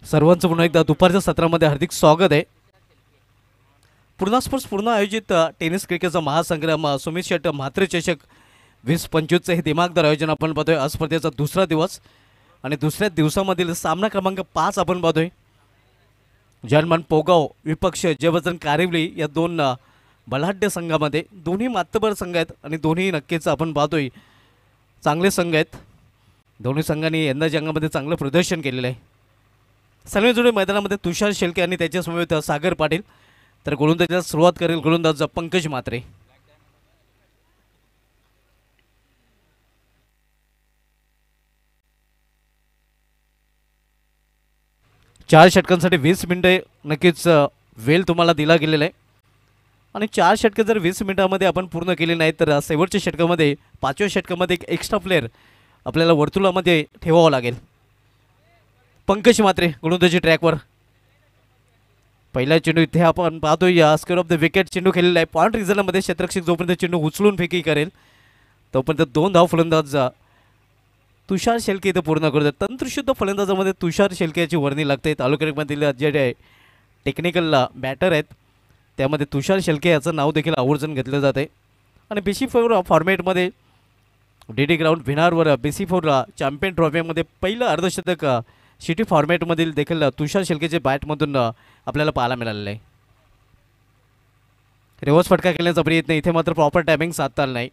सर्वांचं पुन्हा एकदा दुपारच्या सत्रामध्ये हार्दिक स्वागत आहे। पूर्णा स्पोर्ट्स पूर्ण आयोजित टेनिस क्रिकेटचा महासंग्राम सुमित शेट म्हात्रे चषक 2025 हे दिमागदार आयोजन आपण पाहतोय। आज स्पर्धेचा दुसरा दिवस आणि दुसऱ्या दिवसामधील सामना क्रमांक 5 आपण पाहतोय। जर्मन पोगाव विपक्ष जयवजन कारिवली या दोन बलाढ्य संघामध्ये दोन्ही मातबर संघ आहेत आणि दोन्ही नक्कीच आपण पाहतोय चांगले संघ आहेत। दोन्ही संघांनी यंदा जंगामध्ये चांगलं प्रदर्शन केलेलं आहे। सलमेजोडे मैदानामध्ये तुषार शेळके आणि त्याच्या समवेत सागर पाटील, तर गोलंदाजीला सुरुवात करेल गोलंदाज पंकज म्हात्रे। चार षटकांसाठी 20 मिनिटे नक्कीच वेळ तुम्हाला दिला गेलेला आहे आणि चार षटके जर 20 मिनिटांमध्ये आपण पूर्ण केले नाही तर शेवटच्या षटकामध्ये पाचव्या षटकामध्ये एक एक्स्ट्रा प्लेयर आपल्याला वर्तुळामध्ये ठेवावं लागेल। पंकज म्हात्रे गोलंदाजी ट्रॅकवर पहिला चेंडू इथे आपण पाहतोय या स्क्वेअर ऑफ द विकेट चेंडू खेळलेला आहे। पॉइंट रिझनमध्ये क्षेत्ररक्षक जोपर्यंत चेंडू उचलून फेकी करेल तोपर्यंत दोन धाव फलंदाज तुषार शेळके इथे पूर्ण करतात। तंत्रशुद्ध फलंदाजामध्ये तुषार शेळके याची वर्णी लागते। तालुक्यामधील जे टेक्निकल बॅटर आहेत त्यामध्ये तुषार शेळके याचं नाव देखील आवर्जून घेतलं जाते आणि BC4 फॉर्मॅटमध्ये DD ग्राउंड विनारवर BC4 चॅम्पियन ट्रॉफीमध्ये पहिलं अर्धशतक सिटी फॉर्मॅटमधील देखील तुषार शेळकेचे बॅटमधून आपल्याला पाहायला मिळालेलं आहे। रिव्हर्स फटका खेळण्याचा प्रयत्न इथे मात्र प्रॉपर टायमिंग साधता आला नाही।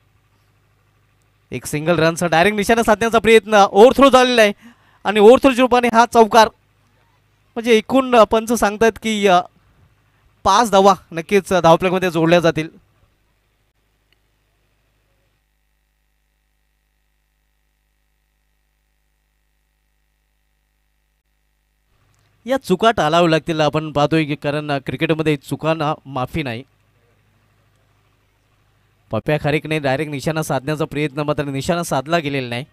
एक सिंगल रनचा डायरेक्ट निशाणा साधण्याचा प्रयत्न ओव्हरथ्रो झालेला आहे आणि ओव्हरथ्रोच्या रूपाने हा चौकार म्हणजे एकूण पंच सांगतात की 5 धावा नक्कीच धावफलकामध्ये जोडल्या जातील। या चुका टाळाव्या लागतील आपण पाहतोय की कारण क्रिकेटमध्ये चुकांना माफी नाही। पप्प्या खारीकने डायरेक्ट निशाणा साधण्याचा प्रयत्न मात्र निशाणा साधला गेलेला नाही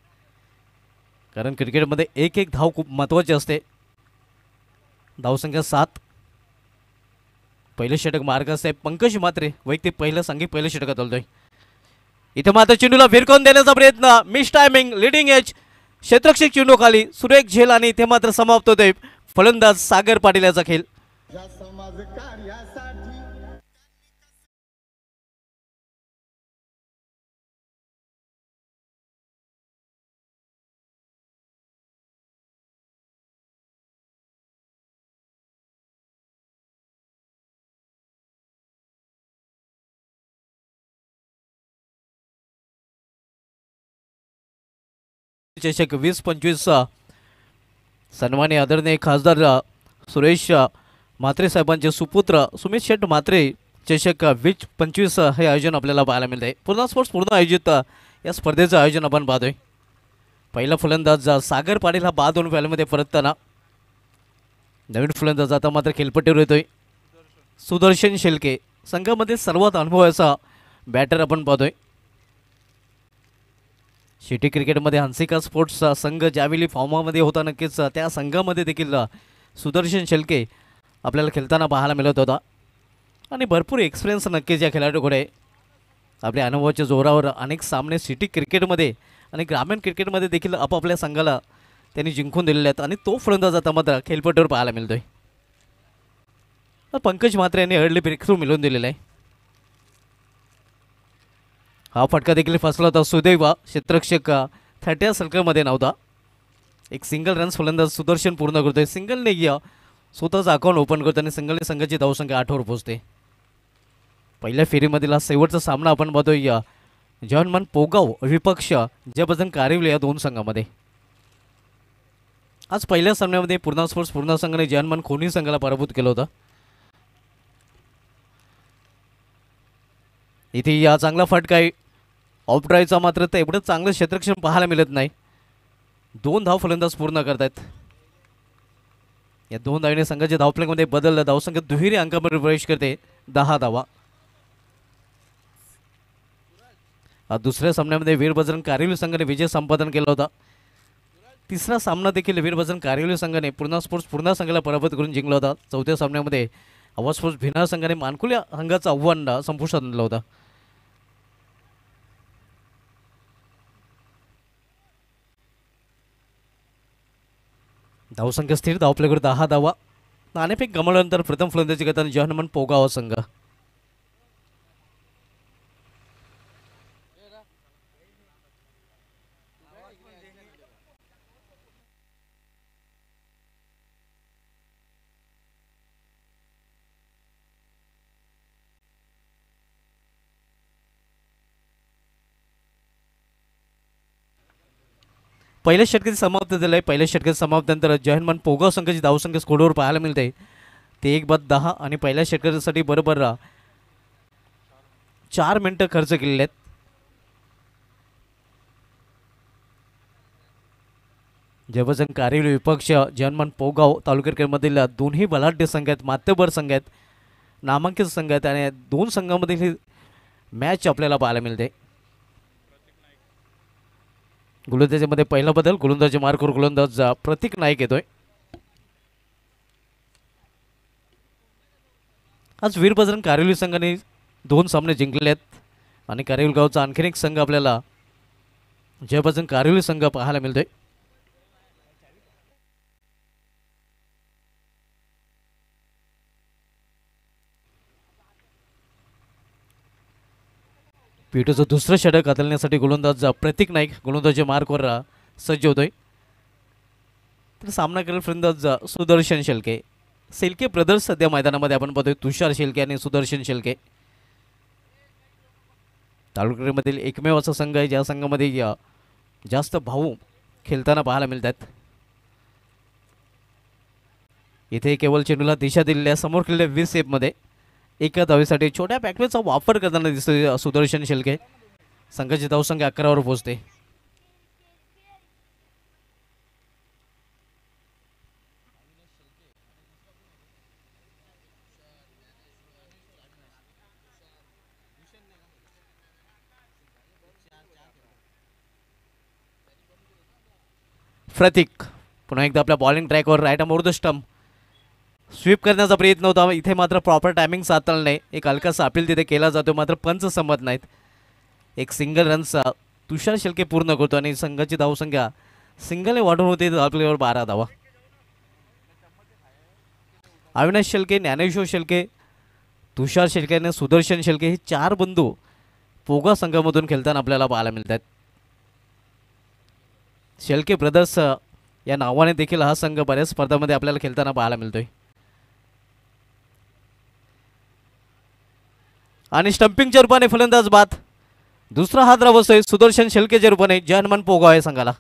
कारण क्रिकेटमध्ये एक एक धाव खूप महत्त्वाची असते। धावसंख्या 7, पहिले षटक मार्गस्थ पंकज म्हात्रे वैयक्तिक पहिलं षटकात आलतोय। इथे मात्र चेंडूला भिरकवून देण्याचा प्रयत्न मिस टायमिंग लिडिंग एज क्षेत्ररक्षक चेंडू खाली सुरेख झेल आणि इथे मात्र समाप्त होतोय फलंदाज सागर पाटील याचा खेळ। चषक 2025 सन्माननीय आदरणीय खासदार सुरेश म्हात्रे साहेबांचे सुपुत्र सुमित शेट म्हात्रे चषक 2025 हे आयोजन आपल्याला पाहायला मिळते। पूर्णा स्पोर्ट्स पूर्ण आयोजित या स्पर्धेचं आयोजन आपण पाहतोय। पहिला फलंदाज सागर पाटील हा बाद होऊन फॅलमध्ये परतताना नवीन फलंदाज आता मात्र खेळपट्टीवर येतोय सुदर्शन शेळके, संघामध्ये सर्वात अनुभवाचा बॅटर आपण पाहतोय। सिटी क्रिकेटमध्ये हंसिका स्पोर्ट्स संघ ज्यावेळी फॉर्मामध्ये होता नक्कीच त्या संघामध्ये देखील सुदर्शन शेळके आपल्याला खेळताना पाहायला मिळत होता आणि भरपूर एक्सपिरियन्स नक्कीच या खेळाडूकडे आपल्या अनुभवाच्या जोरावर अनेक सामने सिटी क्रिकेटमध्ये आणि ग्रामीण क्रिकेटमध्ये देखील आपापल्या संघाला त्यांनी जिंकून दिलेले आहेत आणि तो फलंदाज आता मात्र खेळपट्टीवर पाहायला मिळतोय। पंकज म्हात्रे यांनी अर्ली ब्रेकथ्रू मिळवून दिलेला आहे। हा फटका देखील फसला होता सुदैव क्षेत्ररक्षक 30 सर्कलमध्ये नव्हता। एक सिंगल रन्स फलंदाज सुदर्शन पूर्ण करतोय। सिंगलने स्वतःचं अकाउंट ओपन करतो आणि सिंगलने संघाची धावसंख्या 8 वर पोहोचते। पहिल्या फेरीमधील हा शेवटचा सामना आपण पाहतोय जर्मन पोगाव विपक्ष जयवजन कारिवली या दोन संघामध्ये। आज पहिल्या सामन्यामध्ये पूर्णा स्पोर्ट्स पूर्णा संघाने जर्मन खोनी संघाला पराभूत केलं होतं। इथे या चांगला फटका आहे ऑफ ड्राईव्हचा मात्र तर एवढं चांगलं क्षेत्ररक्षण पाहायला मिळत नाही। 2 धाव फलंदाज पूर्ण करतायत। या 2 धावने संघाच्या धावफलकामध्ये बदल धावसंख्या दुहेरी अंकामध्ये प्रवेश करते 10 धावा। दुसऱ्या सामन्यामध्ये वीर बजरंग कारिवली संघाने विजय संपादन केला होता। तिसरा सामना देखील वीर बजरंग कारिवली संघाने पूर्णा स्पोर्ट्स पूर्णा संघाला पराभूत करून जिंकला होता। चौथ्या सामन्यामध्ये आवाज स्पोर्ट्स भिनार संघाने मानकुल्या संघाचं आव्हान संपुष्टात आणलं होतं। धावसंख्या स्थिर, धावपल्याकडे 10 धावा. नाणेफेक गमावल्यानंतर प्रथम फलंदाजी करताना जहानमन पोगाव संघ. पहिल्या षटकाची समाप्त झालं आहे. पहिल्या षटकाची समाप्तीनंतर जहानमन पोगाव संघाची धावसंख्या स्कोरवर पाहायला मिळते ते 1/10 आणि पहिल्या षटकासाठी बरोबर 4 मिनिटं खर्च केलेले आहेत. जबरदस्त कार्यरत विपक्ष जहानमन पोगाव तालुक्यामधील दोन्ही बलाढ्य संघ आहेत, मातबर संघ आहेत, नामांकित संघ आहेत आणि दोन संघांमधील ही मॅच आपल्याला पाहायला मिळते. गोलंदाजीमध्ये पहिला बदल, गोलंदाजी मार्कवर गोलंदाज प्रतीक नाईक येतोय. आज वीर बजरंग कारिवली संघाने 2 सामने जिंकलेले आहेत आणि कारिवली गावचा आणखीन एक संघ आपल्याला जय बजरंग कारिवली संघ पाहायला मिळतोय. पीटूचं दुसरं षटक हाताळण्यासाठी गोलंदाज प्रतीक नाईक गोलंदाजी मार्कवर सज्ज होतोय. तर सामना करेल फलंदाज सुदर्शन शेळके. शेळके ब्रदर्स सध्या मैदानामध्ये आपण पाहतोय. तुषार शेळके आणि सुदर्शन शेळके तालुक्यामधील एकमेव असा संघ आहे ज्या संघामध्ये जास्त भाऊ खेळताना पाहायला मिळतात. इथे केवळ चेंडूला दिशा दिलेल्या समोर खेळलेल्या 20 सेपमध्ये एका धावेसाठी छोट्या पॅकेजचा वापर करताना दिसतोय सुदर्शन शेळके. संघाची धावसंख्या 11 वर पोहोचते. प्रतीक पुन्हा एकदा आपल्या बॉलिंग ट्रॅकवर right over the stump sweep करण्याचा प्रयत्न होता. इथे मात्र प्रॉपर टायमिंग साधलं नाही. एक हलकासा अपील तिथे केला जातो मात्र पंच संमत नाहीत. एक सिंगल रनचा तुषार शेळके पूर्ण करतो आणि संघाची धावसंख्या सिंगलने वाढून होते आपल्यावर 12 धावा. अविनाश शेळके, ज्ञानेश्वर शेळके, तुषार शेळके आणि सुदर्शन शेळके हे 4 बंधू पोगा संघामधून खेळताना आपल्याला पाहायला मिळतात. शेळके ब्रदर्स या नावाने देखील हा संघ बऱ्याच स्पर्धांमध्ये आपल्याला खेळताना पाहायला मिळतोय. आणि स्टंपिंगच्या रूपाने फलंदाज बाद. दुसरा हात बसतोय सुदर्शन शेळकेच्या रूपाने जहानमन पोगाव आहे संघाला.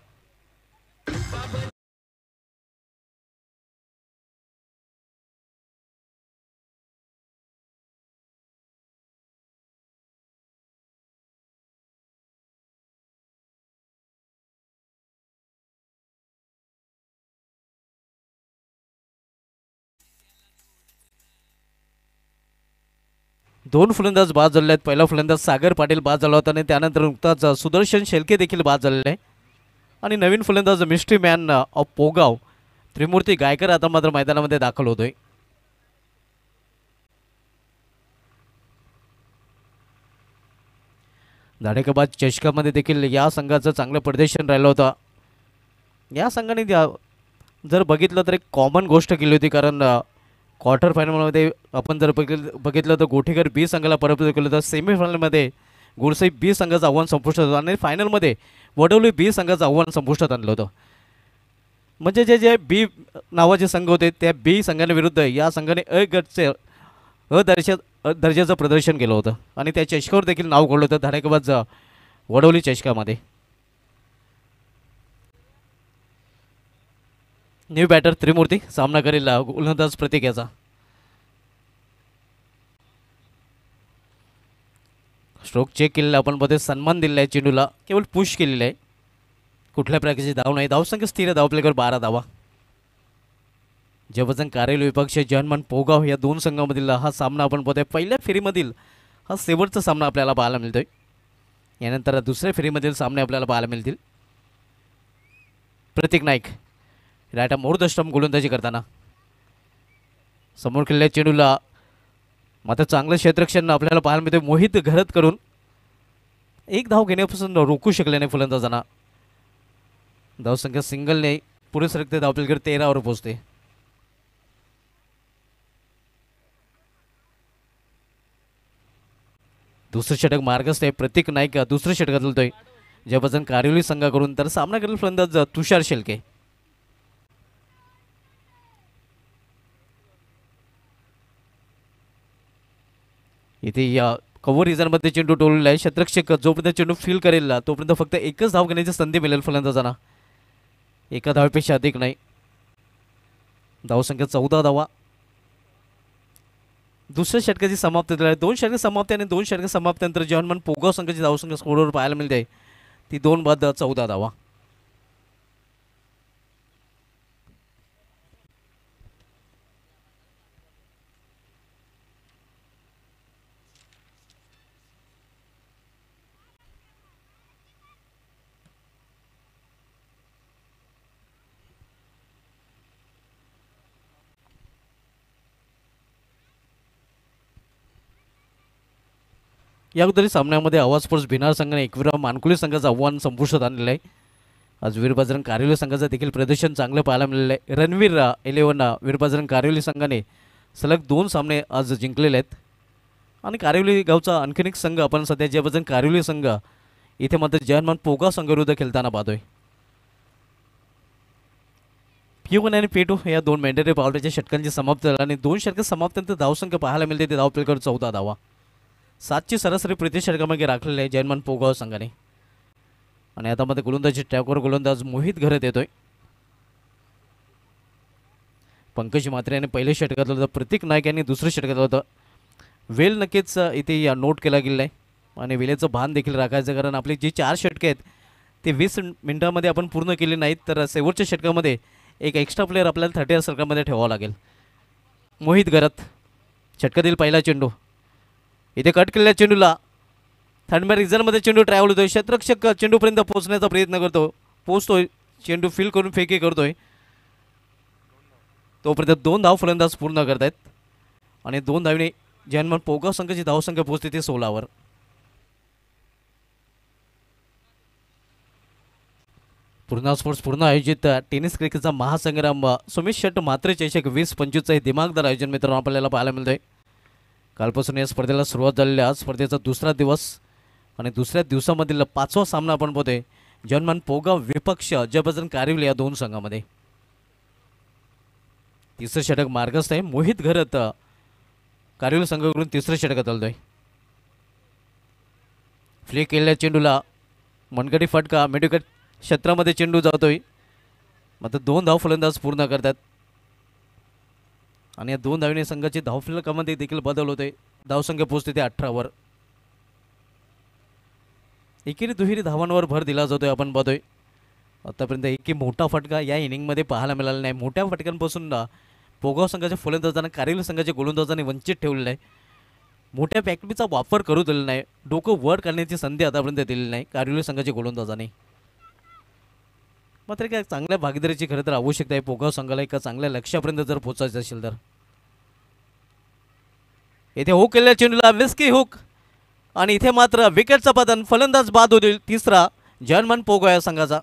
दोन फलंदाज बाद झालेले आहेत. पहिला फलंदाज सागर पाटील बाद झाला होता आणि त्यानंतर नुकताच सुदर्शन शेळके देखील बाद झालेले आहे आणि नवीन फलंदाज मिस्ट्री मॅन ऑफ पोगाव त्रिमूर्ती गायकर आता मात्र मैदानामध्ये दाखल होतोय. धाडेकबाद चषकामध्ये देखील या संघाचं चांगलं प्रदर्शन राहिलं होतं. या संघाने जर बघितलं तर एक कॉमन गोष्ट केली होती कारण क्वार्टर फायनलमध्ये आपण जर बघितलं तर गोठेकर बी संघाला पराभूत केलं तर सेमीफायनलमध्ये गुडसाई बी संघाचं आव्हान संपुष्टात होतं आणि फायनलमध्ये वडवली बी संघाचं आव्हान संपुष्टात आणलं होतं. म्हणजे जे जे बी नावाचे संघ होते त्या बी संघांविरुद्ध या संघाने दर्जाचं प्रदर्शन केलं होतं आणि त्या चषकावर देखील नाव घोळलं होतं धाडेकबाद वडवली चषकामध्ये. न्यू बॅटर त्रिमूर्ती सामना करेल गोलंदाज प्रतीक याचा. स्ट्रोक चेक केलेला आपण बघतोय. सन्मान दिलेला आहे चेंडूला, केवळ पुश केलेलं आहे. कुठल्या प्रकारची धाव नाही. धावसंख्या स्थिर धाव प्लेकर 12 धावा. जबरदस्त कारेल विपक्ष जहानमन पोगाव या दोन संघामधील हा सामना आपण बघतोय. पहिल्या फेरीमधील हा शेवटचा सामना आपल्याला पाहायला मिळतोय. यानंतर दुसऱ्या फेरीमधील सामने आपल्याला पाहायला मिळतील. प्रतीक नाईक राईट मोर स्टंप गोलंदाजी करताना समोर खेळलेल्या चेंडूला मात्र चांगलं क्षेत्ररक्षण आपल्याला पाहायला मिळते. मोहित घरत करून एक धाव घेण्यापासून रोखू शकले नाही फलंदाजांना. धावसंख्या सिंगलने पुढे सरकते धावपलकर 13 वर पोहोचते. दुसरं षटक मार्गस्थ आहे. प्रतीक नाईक दुसरं षटक घालतोय ज्यापासून कारिवली संघाकडून. तर सामना करेल फलंदाज तुषार शेलके. इथे या कव्हर रिझनमध्ये चेंडू टोललेला आहे. क्षेत्ररक्षक जोपर्यंत चेंडू फील करेल तोपर्यंत फक्त एकच धाव घेण्याची संधी मिळेल फलंदाजांना. एका धावेपेक्षा अधिक नाही. धावसंख्या 14 धावा. दुसऱ्या षटकाची समाप्ती झाली आहे. 2 षटक समाप्ती आणि 2 षटक समाप्तीनंतर जवानमान पोगाव संघाची धावसंख्या स्कोरवर पाहायला मिळते ती 2 बाद 14 धावा. या अगोदरी सामन्यामध्ये आवाज स्पोर्ट्स भिनार संघाने एकविरा मानकुली संघाचं आव्हान संपुष्टात आणलेलं आहे. आज वीर बजरंग कारिवली संघाचं देखील प्रदर्शन चांगलं पाहायला मिळालं आहे. रणवीर 11 वीर बजरंग कारिवली संघाने सलग 2 सामने आज जिंकलेले आहेत. आणि कारिवली गावचा आणखीन एक संघ आपण सध्या जे बजरंग कारिवली संघ इथे मात्र जयनमान पोगा संघाविरुद्ध खेळताना पाहतोय. P1 आणि P2 या 2 मॅन्डेटरी पावलाच्या षटकांची समाप्ती झाली आणि 2 षटक समाप्तीनंतर धावसंख्या पाहायला मिळते ते धावपलकर 14 धावा. 7ची सरासरी प्रति षटकामागे राखलेले आहे जयनमान पोगाव संघाने. आणि आता मध्ये गोलंदाजी ट्रॅकवर गोलंदाज मोहित घरत येतोय. पंकज म्हात्रे यांनी पहिले षटकातलं होतं. प्रतीक नाईक यांनी दुसरं षटकातलं होतं. वेल नक्कीच इथे या नोट केला गेला आहे आणि वेलेचं भान देखील राखायचं, कारण आपली जी 4 षटके आहेत ते 20 मिनिटांमध्ये आपण पूर्ण केली नाहीत तर शेवटच्या षटकामध्ये एक एक्स्ट्रा प्लेअर आपल्याला 30 सर्कलमध्ये ठेवावं लागेल. मोहित घरत षटकातील पहिला चेंडू इथे कट केलेल्या चेंडूला थंडमॅर रिझनमध्ये चेंडू ट्रॅव्हल होतोय. क्षेत्ररक्षक चेंडूपर्यंत पोहोचण्याचा प्रयत्न करतो. पोहोचतोय. चेंडू फील करून फेकी करतोय. तोपर्यंत 2 धाव फलंदाज पूर्ण करत आहेत आणि 2 धावने जयनमान पोगाव संघाची धावसंख्या पोहोचते ते 16वर. पूर्णा स्पोर्ट्स पूर्ण आयोजित टेनिस क्रिकेटचा महासंग्राम सुमित शेट मात्रे चषक 20-25 हे दिमागदार आयोजन मित्रांनो आपल्याला पाहायला मिळतंय. कालपासून या स्पर्धेला सुरुवात झालेली आहे. आज स्पर्धेचा दुसरा दिवस आणि दुसऱ्या दिवसामधील 5वा सामना आपण पाहतोय जयनमान पोगाव विपक्ष जयबजरंग कारिवली या 2 संघामध्ये. तिसरं षटक मार्गस्थ आहे. मोहित घरत कारिवली संघाकडून तिसरं षटक चालतोय. फ्लिक केलेल्या चेंडूला मनगटी फटका मेडिकट क्षेत्रामध्ये चेंडू जातोय. मात्र 2 धाव फलंदाज पूर्ण करतात आणि या 2 धावने संघाची धावफलकामध्ये देखील बदल होते. धावसंख्या पोहोचते ते 18वर. एकेरी दुहेरी धावांवर भर दिला जातोय आपण पाहतोय. आतापर्यंत एकही मोठा फटका या इनिंगमध्ये पाहायला मिळाला नाही. मोठ्या फटक्यांपासून पोगाव संघाच्या फलंदाजांना कारिवली संघाच्या गोलंदाजांनी वंचित ठेवलेलं आहे. मोठ्या पॅकेटचा वापर करू दिलेला नाही. डोकं वर करण्याची संधी आतापर्यंत दिलेली नाही कारिवली संघाच्या गोलंदाजांनी. मात्र काय चांगल्या भागीदारीची खरं तर आवश्यकता आहे पोगाव संघाला एका चांगल्या लक्ष्यापर्यंत जर पोहोचायचं असेल तर. इथे हुक केलेल्या चेंडूला विस्की हुक आणि इथे मात्र विकेटचा पतन. फलंदाज बाद होतील तिसरा जयनमान पोगाव या संघाचा.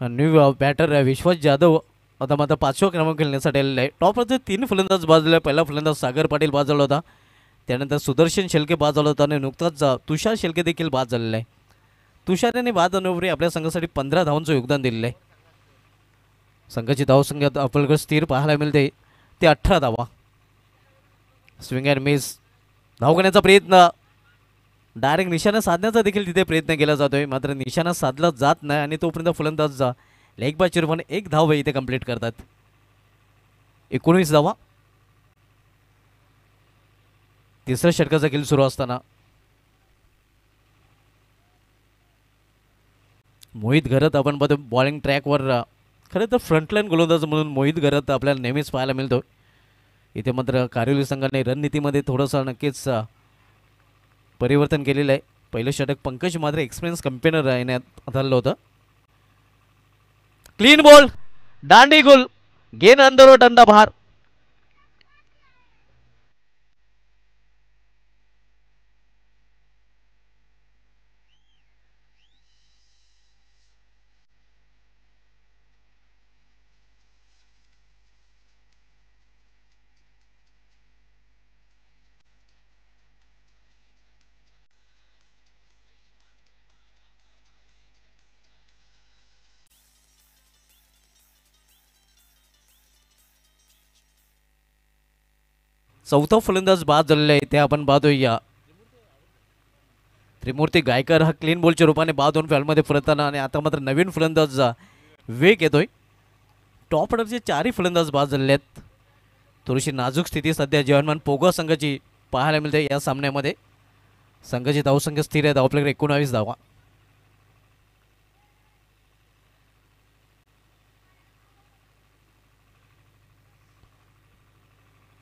न्यू बॅटर विश्वास जाधव आता मात्र 5व्या क्रमांक खेळण्यासाठी आलेला आहे. टॉपवरचे 3 फलंदाज बाद झाले. पहिला फलंदाज सागर पाटील बाद झाला होता. त्यानंतर सुदर्शन शेलके बाद झाला होता आणि नुकताच तुषार शेलके देखील बाद झालेला आहे. तुषार यांनी बाद होण्यापूर्वी आपल्या संघासाठी 15 धावांचं योगदान दिलेलं आहे. संघाची धावसंख्या आपल्याकडे स्थिर पाहायला मिळते ते 18 धावा. स्विंग अँड मिस धाव करण्याचा प्रयत्न डायरेक्ट निशाणा साधण्याचा देखील तिथे प्रयत्न केला जातोय. मात्र निशाणा साधला जात नाही आणि तोपर्यंत फलंदाज लेग बाय चिरफान 1 धाव इथे कंप्लीट करतात. 19 धावा. तिसऱ्या षटकाचा खेळ सुरू असताना मोहित घरत आपण बघतो बॉलिंग ट्रॅकवर खरं तर फ्रंटलाईन गोलंदाज म्हणून मोहित घरत आपल्याला नेहमीच पाहायला मिळतो. इथे मात्र कारिवली संघाने रणनीतीमध्ये थोडंसं नक्कीच परिवर्तन केलेलं आहे. पहिलं षटक पंकज मात्र एक्सपिरियन्स कंपेनर येण्यात आलं होतं. क्लीन बॉल दांडी गुल गेन अंदर डंडा बाहर. चौथा फलंदाज बाद झालेला आहे. ते आपण पाहतोय त्रिमूर्ती गायकर हा क्लीन बॉलच्या रूपाने बाद होऊन फॅलमध्ये फरकताना आणि आता मात्र नवीन फलंदाज वेग येतोय. टॉप ऑर्डरचे चारही फलंदाज बाद झालेले आहेत. थोडीशी नाजूक स्थिती सध्या जवानमान पोगो संघाची पाहायला मिळते या सामन्यामध्ये. संघाची धावसंख्या स्थिर आहे. धावपल्याकडे 19 धावा.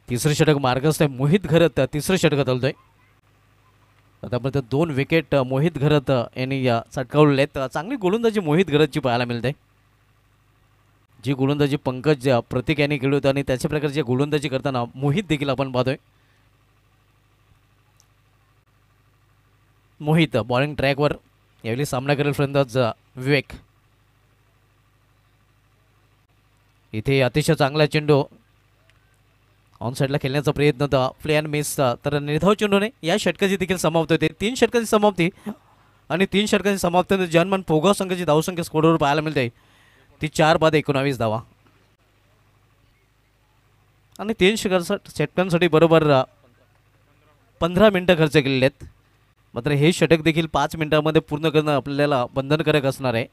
तिसरं षटक मार्गस्थ आहे. मोहित घरत तिसरं षटक चालतोय. आतापर्यंत 2 विकेट मोहित घरत यांनी चटकावलेले आहेत. चांगली गोलंदाजी मोहित घरतची पाहायला मिळते. जी गोलंदाजी पंकज प्रतीक यांनी केली होती आणि त्याच्या प्रकारची गोलंदाजी करताना मोहित देखील आपण पाहतोय. मोहित बॉलिंग ट्रॅकवर यावेळी सामना करेल फलंदाज विवेक. इथे अतिशय चांगला चेंडू ऑन साईडला खेळण्याचा प्रयत्न होता प्लेन मिसचा. तर निर्धाव चेंडूने या षटकाची देखील समाप्ती होते. 3 षटकाची समाप्ती आणि 3 षटकाची समाप्ती जनमान पोगा संघाची धावसंख्या स्कोरवर पाहायला मिळते ती 4 बाद 19 धावा आणि 3 षटकांसाठी बरोबर 15 मिनिटं खर्च केलेले आहेत. मात्र हे षटक देखील 5 मिनिटांमध्ये पूर्ण करणं आपल्याला बंधनकारक असणार आहे.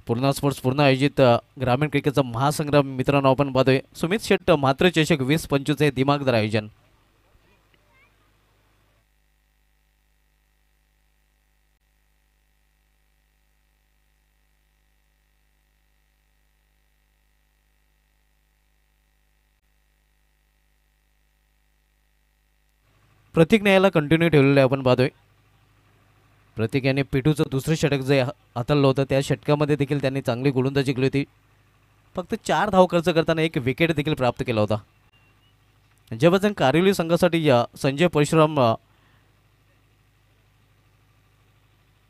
पूर्ण स्पोर्ट्स पूर्ण आयोजित ग्रामीण क्रिकेटचा महासंग्राम मित्रांनो आपण पाहतोय. सुमित शेट्ट मात्र चषक 20-25 हे दिमागदार आयोजन. प्रतीक न्यायाला कंटिन्यू ठेवलेलं आहे आपण पाहतोय. प्रतीक यांनी पिटूचं दुसरं षटक जे हाताळलं होतं त्या षटकामध्ये देखील त्यांनी चांगली गोलंदाजी केली होती. फक्त 4 धाव खर्च करताना 1 विकेट देखील प्राप्त केला होता. जेव्हा कारिवली संघासाठी संजय परशुराम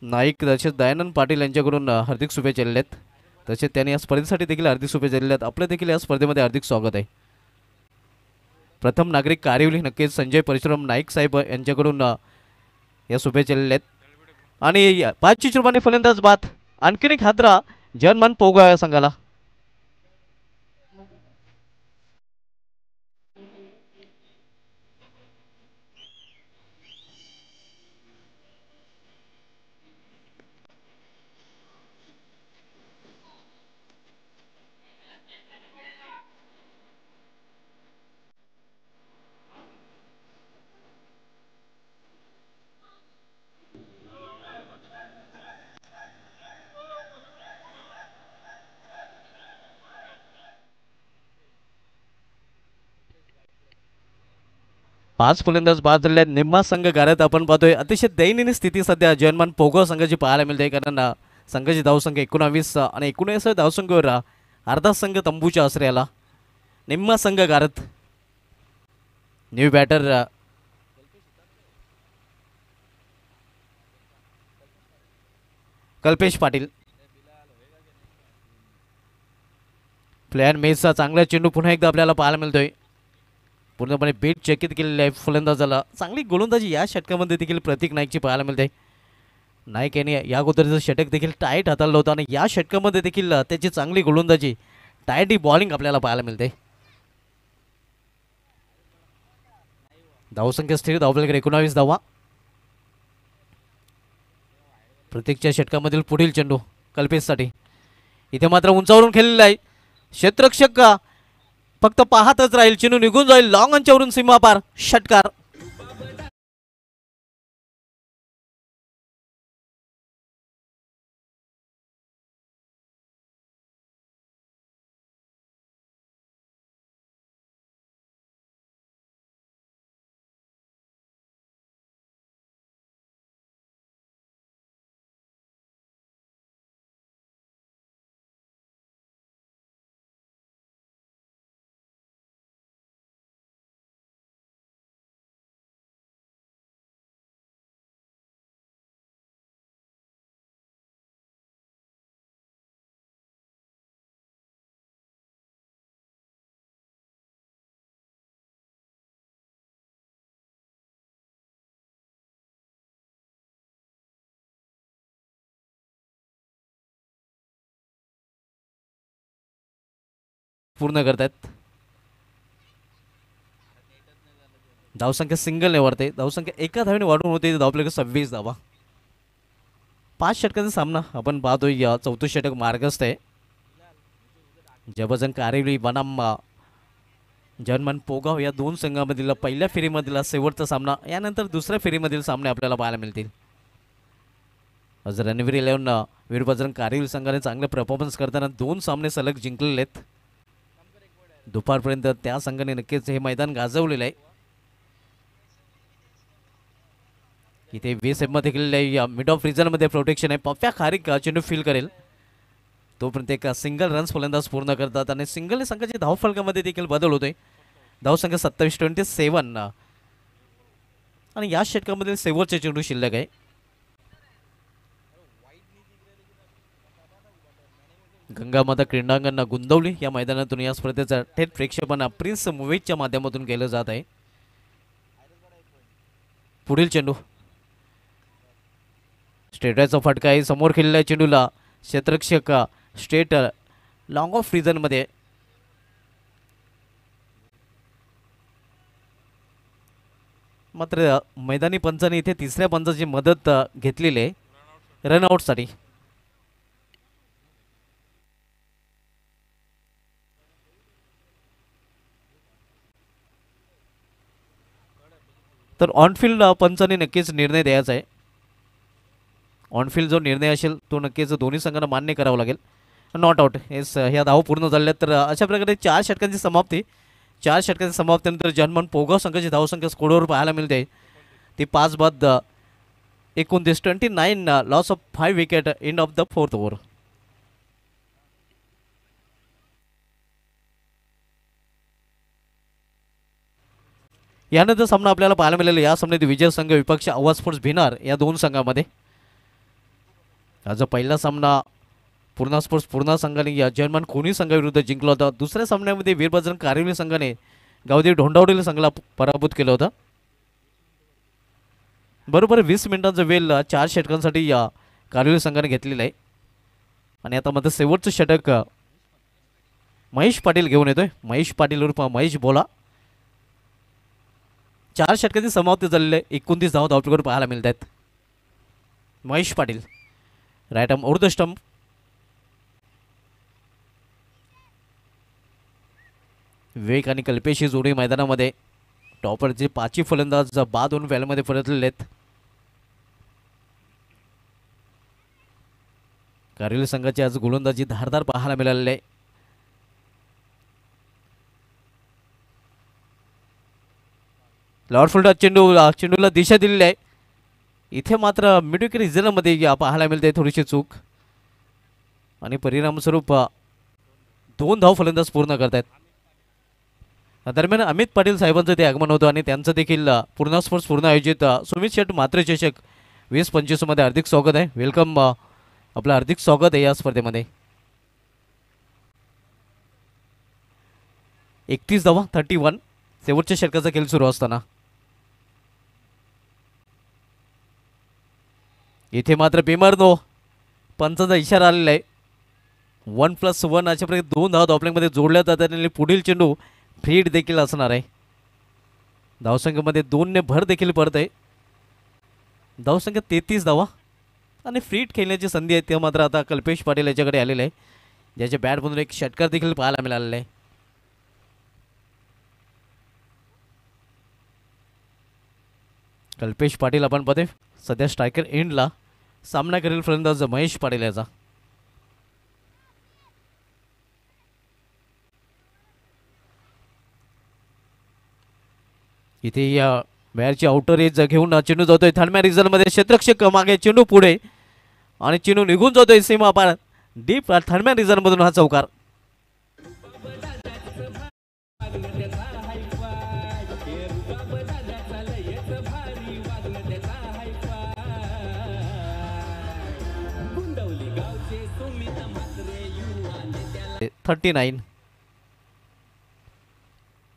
नाईक तसेच दयानंद पाटील यांच्याकडून हार्दिक शुभेच्छा दिलेल्या आहेत. तसेच त्यांनी या स्पर्धेसाठी देखील हार्दिक शुभेच्छा दिलेल्या आहेत. आपलं देखील या स्पर्धेमध्ये हार्दिक स्वागत आहे. प्रथम नागरिक कारिवली नक्कीच संजय परशुराम नाईक साहेब यांच्याकडून या शुभेच्छा दिलेल्या आहेत. आणि 5 चुरबाने फलंदाज बाद आणखीन एक हादरा जनमान पोगा या संघाला. पाच फलंदाज बाद झाले. निम्मा संघ गारत आपण पाहतोय. अतिशय दयनीय स्थिती सध्या जनमान पोगो संघाची पाहायला मिळते. कारण संघाची धावसंख्या 19 आणि 19 धावसंख्येवर अर्धा संघ तंबूच्या आश्रयाला. निम्मा संघ गारत. New batter Kalpesh Patil. Player मेसचा चांगला चेंडू पुन्हा एकदा आपल्याला पाहायला मिळतोय. पूर्णपणे बीट चकित केलेले आहे फलंदाजाला. चांगली गोलंदाजी या षटकामध्ये देखील प्रतीक नाईकची पाहायला मिळते. नाईक यांनी या अगोदरचं षटक देखील टाईट हाताळलं होतं आणि या षटकामध्ये देखील त्याची चांगली गोलंदाजी टाईट बॉलिंग आपल्याला पाहायला मिळते. धावसंख्या स्थिर. धावपल्याकडे 19 धावा. प्रतीकच्या षटकामधील पुढील चेंडू कल्पेशसाठी. इथे मात्र उंचावरून खेळलेला आहे क्षेत्ररक्षक का फक्त पाहतच राहील. चेंडू निघून जाईल लॉंग अंच्यावरून सीमापार षटकार. पूर्ण करतायत. धावसंख्या सिंगल नेवरते. धावसंख्या एका धावेने वाढून होते. धावपले 26 धावा. 5 षटकांचा सामना आपण पाहतोय. या चौथं षटक मार्गस्थ आहे. जबरजन कारिवली बनाम जर्मन पोगाव या दोन संघामधील पहिल्या फेरीमधील शेवटचा सामना. यानंतर दुसऱ्या फेरीमधील सामने आपल्याला पाहायला मिळतील. आज रणवीर 11 वीरबजरंग कारिवली संघाने चांगले परफॉर्मन्स करताना 2 सामने सलग जिंकलेले आहेत. दुपारपर्यंत त्या संघाने नक्कीच हे मैदान गाजवलेलं आहे. इथे 20 मध्ये केलेलं आहे. मिड ऑफ रिजनमध्ये प्रोटेक्शन आहे. पप्प्या खारीक चेंडू फील करेल तोपर्यंत एक सिंगल रन्स फलंदाज पूर्ण करतात आणि सिंगल संघाच्या धावफलकामध्ये देखील बदल होतोय. धावसंख्या 27-27 आणि या षटकामध्ये शेवटचे चेंडू शिल्लक आहे. गंगामाता क्रीडांगण गुंदवली या मैदानातून या स्पर्धेचं थेट प्रेक्षेपण प्रिन्स मूवीजच्या माध्यमातून केलं जात आहे. पुढील चेंडू स्ट्रेटचा फटका आहे. समोर खेळलेल्या चेंडूला क्षेत्ररक्षक स्ट्रेट लॉंग ऑफ रिजन मध्ये. मात्र मैदानी पंचाने इथे तिसऱ्या पंचाची मदत घेतलेली आहे रनआउट साठी. तर ऑनफिल्ड पंचाने नक्कीच निर्णय द्यायचा आहे. ऑनफिल्ड जो निर्णय असेल तो नक्कीच दोन्ही संघांना मान्य करावा लागेल. Not out. हेच ह्या धाव पूर्ण झाल्या. तर अशा प्रकारे 4 षटकांची समाप्ती. 4 षटकांची समाप्तीनंतर जर्मन पोगाव संघाची धावसंख्या स्कोरवर पाहायला मिळते. ती 5 बाद 29 loss of 5 wicket end of the 4th over. यानंतर सामना आपल्याला पाहायला मिळालेला. या सामन्यात विजय संघ विपक्ष आवाज स्पोर्ट्स भिनार या दोन संघामध्ये. आज पहिला सामना पूर्णा स्पोर्ट्स पूर्णा संघाने या जर्मन कोणी संघाविरुद्ध जिंकला होता. दुसऱ्या सामन्यामध्ये वीरबजरंग कारिवली संघाने गावदेवी ढोंडावडेली संघाला पराभूत केलं होतं. बरोबर 20 मिनिटांचा वेळ 4 षटकांसाठी या कारिवली संघाने घेतलेला आहे. आणि आता मात्र शेवटचं षटक महेश पाटील घेऊन येतोय. महेश पाटील उर्फ महेश बोला. 4 षटकांची समाप्ती झालेली आहे. 29 धावा धावपैकीवर पाहायला मिळत आहेत. Mahesh Patil right arm over the stump. Vivek आणि कल्पेश ही जोडी मैदानामध्ये. टॉपरचे 5 फलंदाज बाद होऊन फॅलमध्ये परतलेले आहेत. कारिवली संघाची आज गोलंदाजी धारदार पाहायला मिळालेली आहे. लॉर्डफुल्डा चेंडूला दिशा दिलेली आहे. इथे मात्र मिडविकेट रिजनमध्ये पाहायला मिळते थोडीशी चूक आणि परिणामस्वरूप 2 धाव फलंदाज पूर्ण करतात. दरम्यान अमित पाटील साहेबांचं ते आगमन होतं आणि त्यांचं देखील पूर्णा स्पोर्ट्स पूर्ण आयोजित सुमित शेट मात्र चषक 2025 मध्ये हार्दिक स्वागत आहे. वेलकम. आपलं हार्दिक स्वागत आहे या स्पर्धेमध्ये. 31 धावा 31 शेवटच्या षटकाचा खेळ सुरू असताना इथे मात्र बेमारनो पंचाचा इशारा आलेला आहे. 1+1 अशा प्रकारे 2 धावा धावपैकीमध्ये जोडल्या जातात आणि पुढील चेंडू फ्रीड देखील असणार आहे. धावसंख्येमध्ये 2 ने भर देखील पडत आहे. धावसंख्या 33 धावा आणि फ्रीड खेळण्याची संधी आहे ते मात्र आता कल्पेश पाटील याच्याकडे आलेले आहे. ज्याच्या बॅटमधून एक षटकार देखील पाहायला मिळालेला आहे. कल्पेश पाटील आपण पाहतोय सध्या स्ट्रायकर एंडला सामना करेल फलंदाज महेश पाटील याचा. इथे या मॅचची आउटर एज घेऊन चेंडू जातोय थर्ड रिझल्ट मध्ये. क्षेत्ररक्षक मागे, चेंडू पुढे आणि चेंडू निघून जातोय सीमा पार डीप थर्ड रिझल्ट मधून हा चौकार. $39.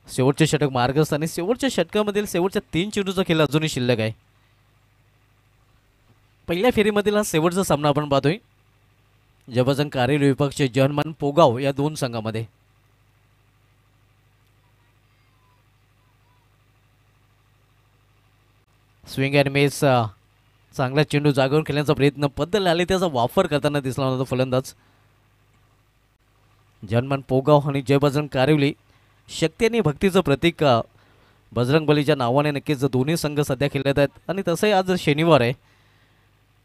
शेवटचे षटक मार्गस्थ आणि शेवटच्या षटकामधील शेवटच्या 3 चेंडूचा खेळ अजूनही शिल्लक आहे. पहिल्या फेरीमधील हा शेवटचा सामना आपण पाहतोय जबरदस्त कारेली विपक्षचे जर्मन पोगाव या दोन संघामध्ये. स्विंग अँड मिस चांगला चेंडू जागेवर खेळण्याचा प्रयत्न बद्दल आले त्याचा वापर करताना दिसला होता फलंदाज. जर्मन पोगाव आणि जय बजरंग कारिवली शक्ती आणि भक्तीचं प्रतीक बजरंग बलीच्या नावाने नक्कीच दोन्ही संघ सध्या खेळत आहेत. आणि तसंही आज शनिवार आहे,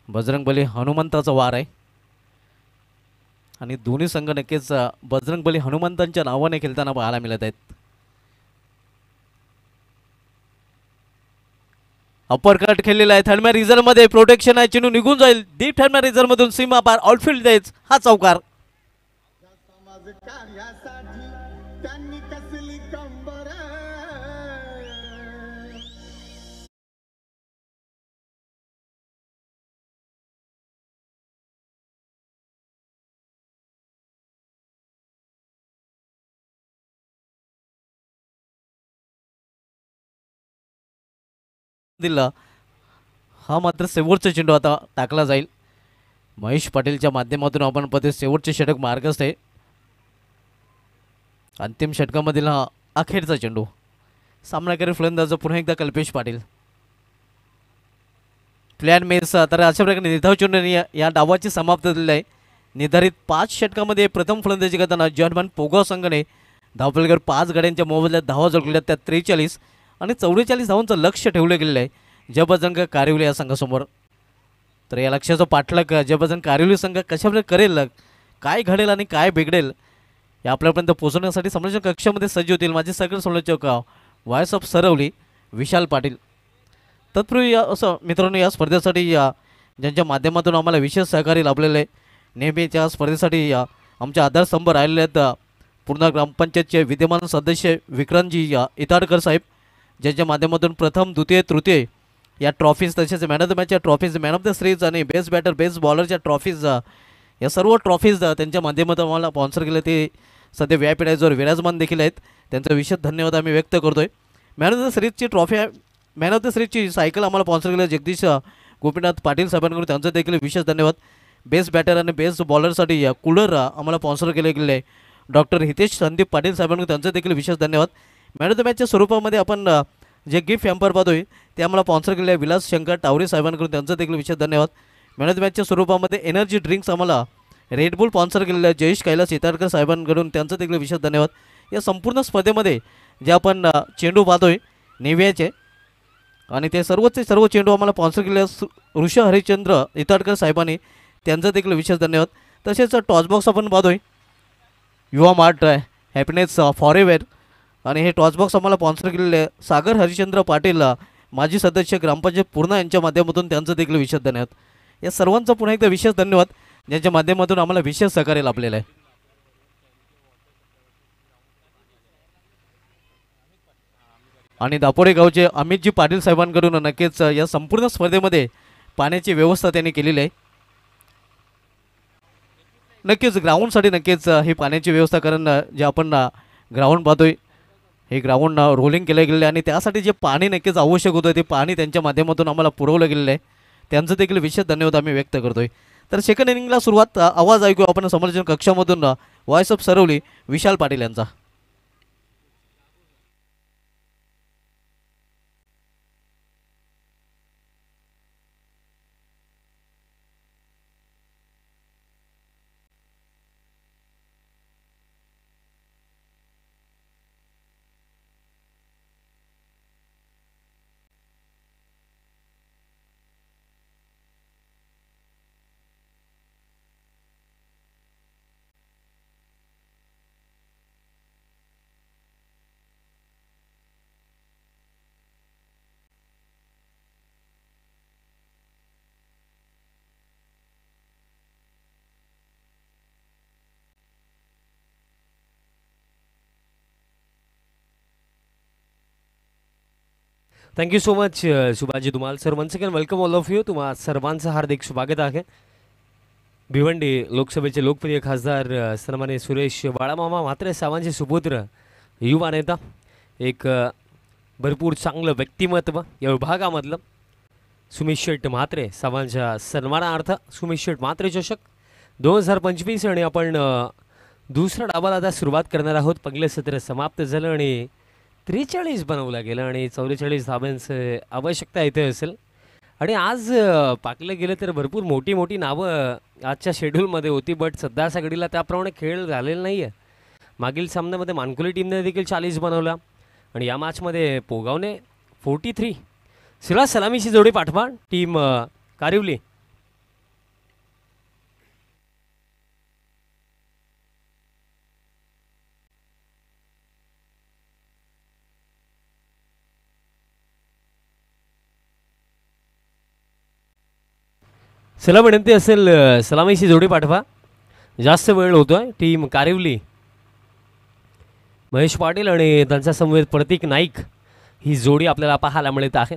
बजरंग बली हनुमंताचा वार आहे आणि दोन्ही संघ नक्कीच बजरंग बली हनुमंतांच्या नावाने खेळताना पाहायला मिळत आहेत. अपर कट खेळलेला आहे थर्ड रिझल्ट मध्ये. प्रोटेक्शन आहे, चेंडू निघून जाईल डीप थर्ड रिझल्ट मधून सीमा पार आउटफील्ड द्यायच हा चौकार. दिला हा मात्र शेवटचा चेंडू आता टाकला जाईल. महेश पाटीलच्या माध्यमातून आपण पाहतो शेवटचे षटक मार्गस्थ आहे. अंतिम षटकामधील हा अखेरचा चेंडू. सामनाकारी फलंदाज पुन्हा एकदा कल्पेश पाटील. प्लॅन मेस तर अशा प्रकारे निर्धाव चेंडू या डावाची समाप्त झालेली आहे. निर्धारित 5 षटकामध्ये प्रथम फलंदाजी करताना जर्मन पोगाव संघाने धावफलकावर 5 गड्यांच्या मोबदल्यात धावा जोडलेल्या त्यात 43 आणि 44 धावांचं लक्ष ठेवलं गेलेलं आहे जबरदस्त कारिवली या संघासमोर. तर या लक्ष्याचं पाठलाग जबरदस्त कारिवली संघ कशाप्रकारे करेल, काय घडेल आणि काय बिघडेल या आपल्यापर्यंत पोहोचवण्यासाठी समालोचक कक्षामध्ये सज्ज होतील माझे सगळे समालोचक व्हॉइस ऑफ सरवली विशाल पाटील. तत्पूर्वी असं मित्रांनो या स्पर्धेसाठी ज्यांच्या माध्यमातून आम्हाला विशेष सहकार्य लाभलेलं आहे नेहमीच्या स्पर्धेसाठी आमचे आधारस्तंभ राहिलेले आहेत पूर्णा ग्रामपंचायतचे विद्यमान सदस्य विक्रांतजी इताडकर साहेब, ज्यांच्या माध्यमातून प्रथम द्वितीय तृतीय या ट्रॉफीज तसेच मॅन ऑफ द मॅचच्या trophies, man of the series आणि बेस्ट बॅटर बेस्ट बॉलरच्या ट्रॉफीज या सर्व ट्रॉफीज त्यांच्या माध्यमातून आम्हाला स्पॉन्सर केले ते सध्या व्यापीडायजवर विराजमान देखील आहेत. त्यांचा विशेष धन्यवाद आम्ही व्यक्त करतोय. मॅन ऑफ द सिरीजची ट्रॉफी मॅन ऑफ द सिरीजची सायकल आम्हाला स्पॉन्सर केलं जगदीश गोपीनाथ पाटील साहेबांकडून, त्यांचं देखील विशेष धन्यवाद. बेस्ट बॅटर आणि बेस्ट बॉलरसाठी कूलर आम्हाला स्पॉन्सर केले गेले आहे डॉक्टर हितेश संदीप पाटील साहेबांकडून, त्यांचं देखील विशेष धन्यवाद. मॅन ऑफ द मॅचच्या स्वरूपामध्ये आपण जे गिफ्ट हॅम्पर पाहतोय ते आम्हाला स्पॉन्सर केले आहे विलास शंकर टावरे साहेबांकडून, त्यांचं देखील विशेष धन्यवाद. मॅन ऑफ द मॅचच्या स्वरूपामध्ये एनर्जी ड्रिंक्स आम्हाला रेडबुल स्पॉन्सर केलेलं आहे जयेश कैलास येताडकर साहेबांकडून, त्यांचं देखील विशेष धन्यवाद. या संपूर्ण स्पर्धेमध्ये जे आपण चेंडू पाहतोय नेव्याचे आणि ते सर्वचे सर्व चेंडू आम्हाला स्पॉन्सर केले ऋषा हरिश्चंद्र इताडकर साहेबांनी, त्यांचं देखील विशेष धन्यवाद. तसेच टॉसबॉक्स आपण पाहतोय युवा मार्ट हॅपीनेस फॉरेवर आणि हे टॉसबॉक्स आम्हाला स्पॉन्सर केलेले आहे सागर हरिश्चंद्र पाटील माजी सदस्य ग्रामपंचायत पूर्णा यांच्या माध्यमातून, त्यांचं देखील विशेष धन्यवाद. या सर्वांचा पुन्हा एकदा विशेष धन्यवाद ज्यांच्या माध्यमातून आम्हाला विशेष सहकार्य लाभलेलं आहे. आणि दापोडे गावचे अमितजी पाटील साहेबांकडून नक्कीच या संपूर्ण स्पर्धेमध्ये पाण्याची व्यवस्था त्यांनी केलेली आहे. नक्कीच ग्राउंडसाठी नक्कीच ही पाण्याची व्यवस्था, कारण जे आपण ग्राउंड पाहतोय हे ग्राउंड रोलिंग केलं गेलेलं आहे आणि त्यासाठी जे पाणी नक्कीच आवश्यक होतं ते पाणी त्यांच्या माध्यमातून आम्हाला पुरवलं गेलेलं आहे, त्यांचं देखील विशेष धन्यवाद आम्ही व्यक्त करतोय. तर सेकंड इनिंगला सुरुवात आवाज ऐकू आपण समालोचन कक्षामधून व्हॉइस ऑफ सरवली विशाल पाटील यांचा. Thank you so much Subhaji Dhumal sir. Once again welcome all of you. तुम्हा सर्वांचं हार्दिक स्वागत आहे. भिवंडी लोकसभेचे लोकप्रिय खासदार सन्माननीय सुरेश बाळामामा म्हात्रे साहेबांचे सुपुत्र, युवा नेता, एक भरपूर चांगलं व्यक्तिमत्व या विभागामधलं सुमित शेठ म्हात्रे साहेबांच्या सन्मानार्थ सुमित शेठ म्हात्रे चषक 2025 आणि आपण दुसरा डाबाला आता सुरुवात करणार आहोत. पहिलं सत्र समाप्त झालं आणि 43 बनवलं गेलं आणि 44 धाब्यांचं आवश्यकता इथे असेल. आणि आज पाकलं गेलं तर भरपूर मोठी मोठी नावं आजच्या शेड्यूलमध्ये होती, बट सध्या सगळीला त्याप्रमाणे खेळ झालेला नाही आहे. मागील सामन्यामध्ये मानकुली टीमने देखील 40 बनवला आणि या मॅचमध्ये पोगावने 43. सिराज सलामीची जोडी पाठवा टीम कारिवली. चला विनंती असेल सलामीची जोडी पाठवा. जास्त वेळ होतोय. टीम कारिवली महेश पाटील आणि त्यांच्या समवेत प्रतीक नाईक ही जोडी आपल्याला पाहायला मिळत आहे.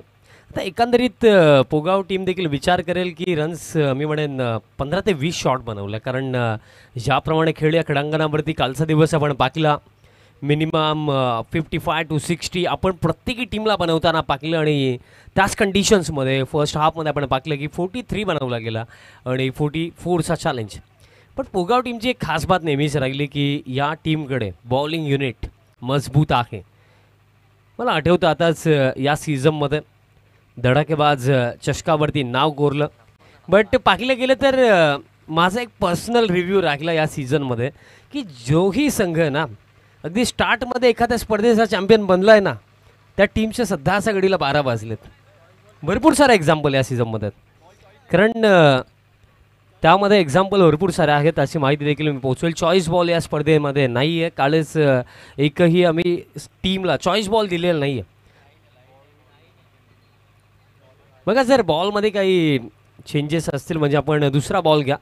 आता एकंदरीत पोगाव टीम देखील विचार करेल की रन्स मी म्हणेन 15 ते 20 शॉट बनवल्या, कारण ज्याप्रमाणे खेळ या क्रीडांगणावरती कालचा दिवस आपण पाहिला मिनिमम 55 to 60 आपण प्रत्येकी टीमला बनवताना पाहिलं आणि त्याच कंडिशन्समध्ये फर्स्ट हाफमध्ये आपण पाहिलं की 43 बनवला गेला आणि 44चा चॅलेंज. पण पोगाव टीमची एक खास बात नेहमीच राहिली की या टीमकडे बॉलिंग युनिट मजबूत आहे. मला आठवतं आताच या सीझनमध्ये धडाकेबाज चषकावरती नाव कोरलं, बट पाहिलं गेलं तर माझा एक पर्सनल रिव्ह्यू राहिला या सीझनमध्ये की जोही संघ ना अगदी स्टार्टमध्ये एखाद्या स्पर्धेचा चॅम्पियन बनला आहे ना, त्या टीमच्या सध्या घडीला 12 वाजलेत. भरपूर सारे एक्झाम्पल या सीझनमध्ये, कारण त्यामध्ये एक्झाम्पल भरपूर सारे आहेत. अशी माहिती देखील मी पोचवेल. चॉईस बॉल या स्पर्धेमध्ये नाही आहे. कालच एकही आम्ही टीमला चॉईस बॉल दिलेला नाही आहे. बघा, जर बॉलमध्ये काही चेंजेस असतील म्हणजे आपण दुसरा बॉल घ्या.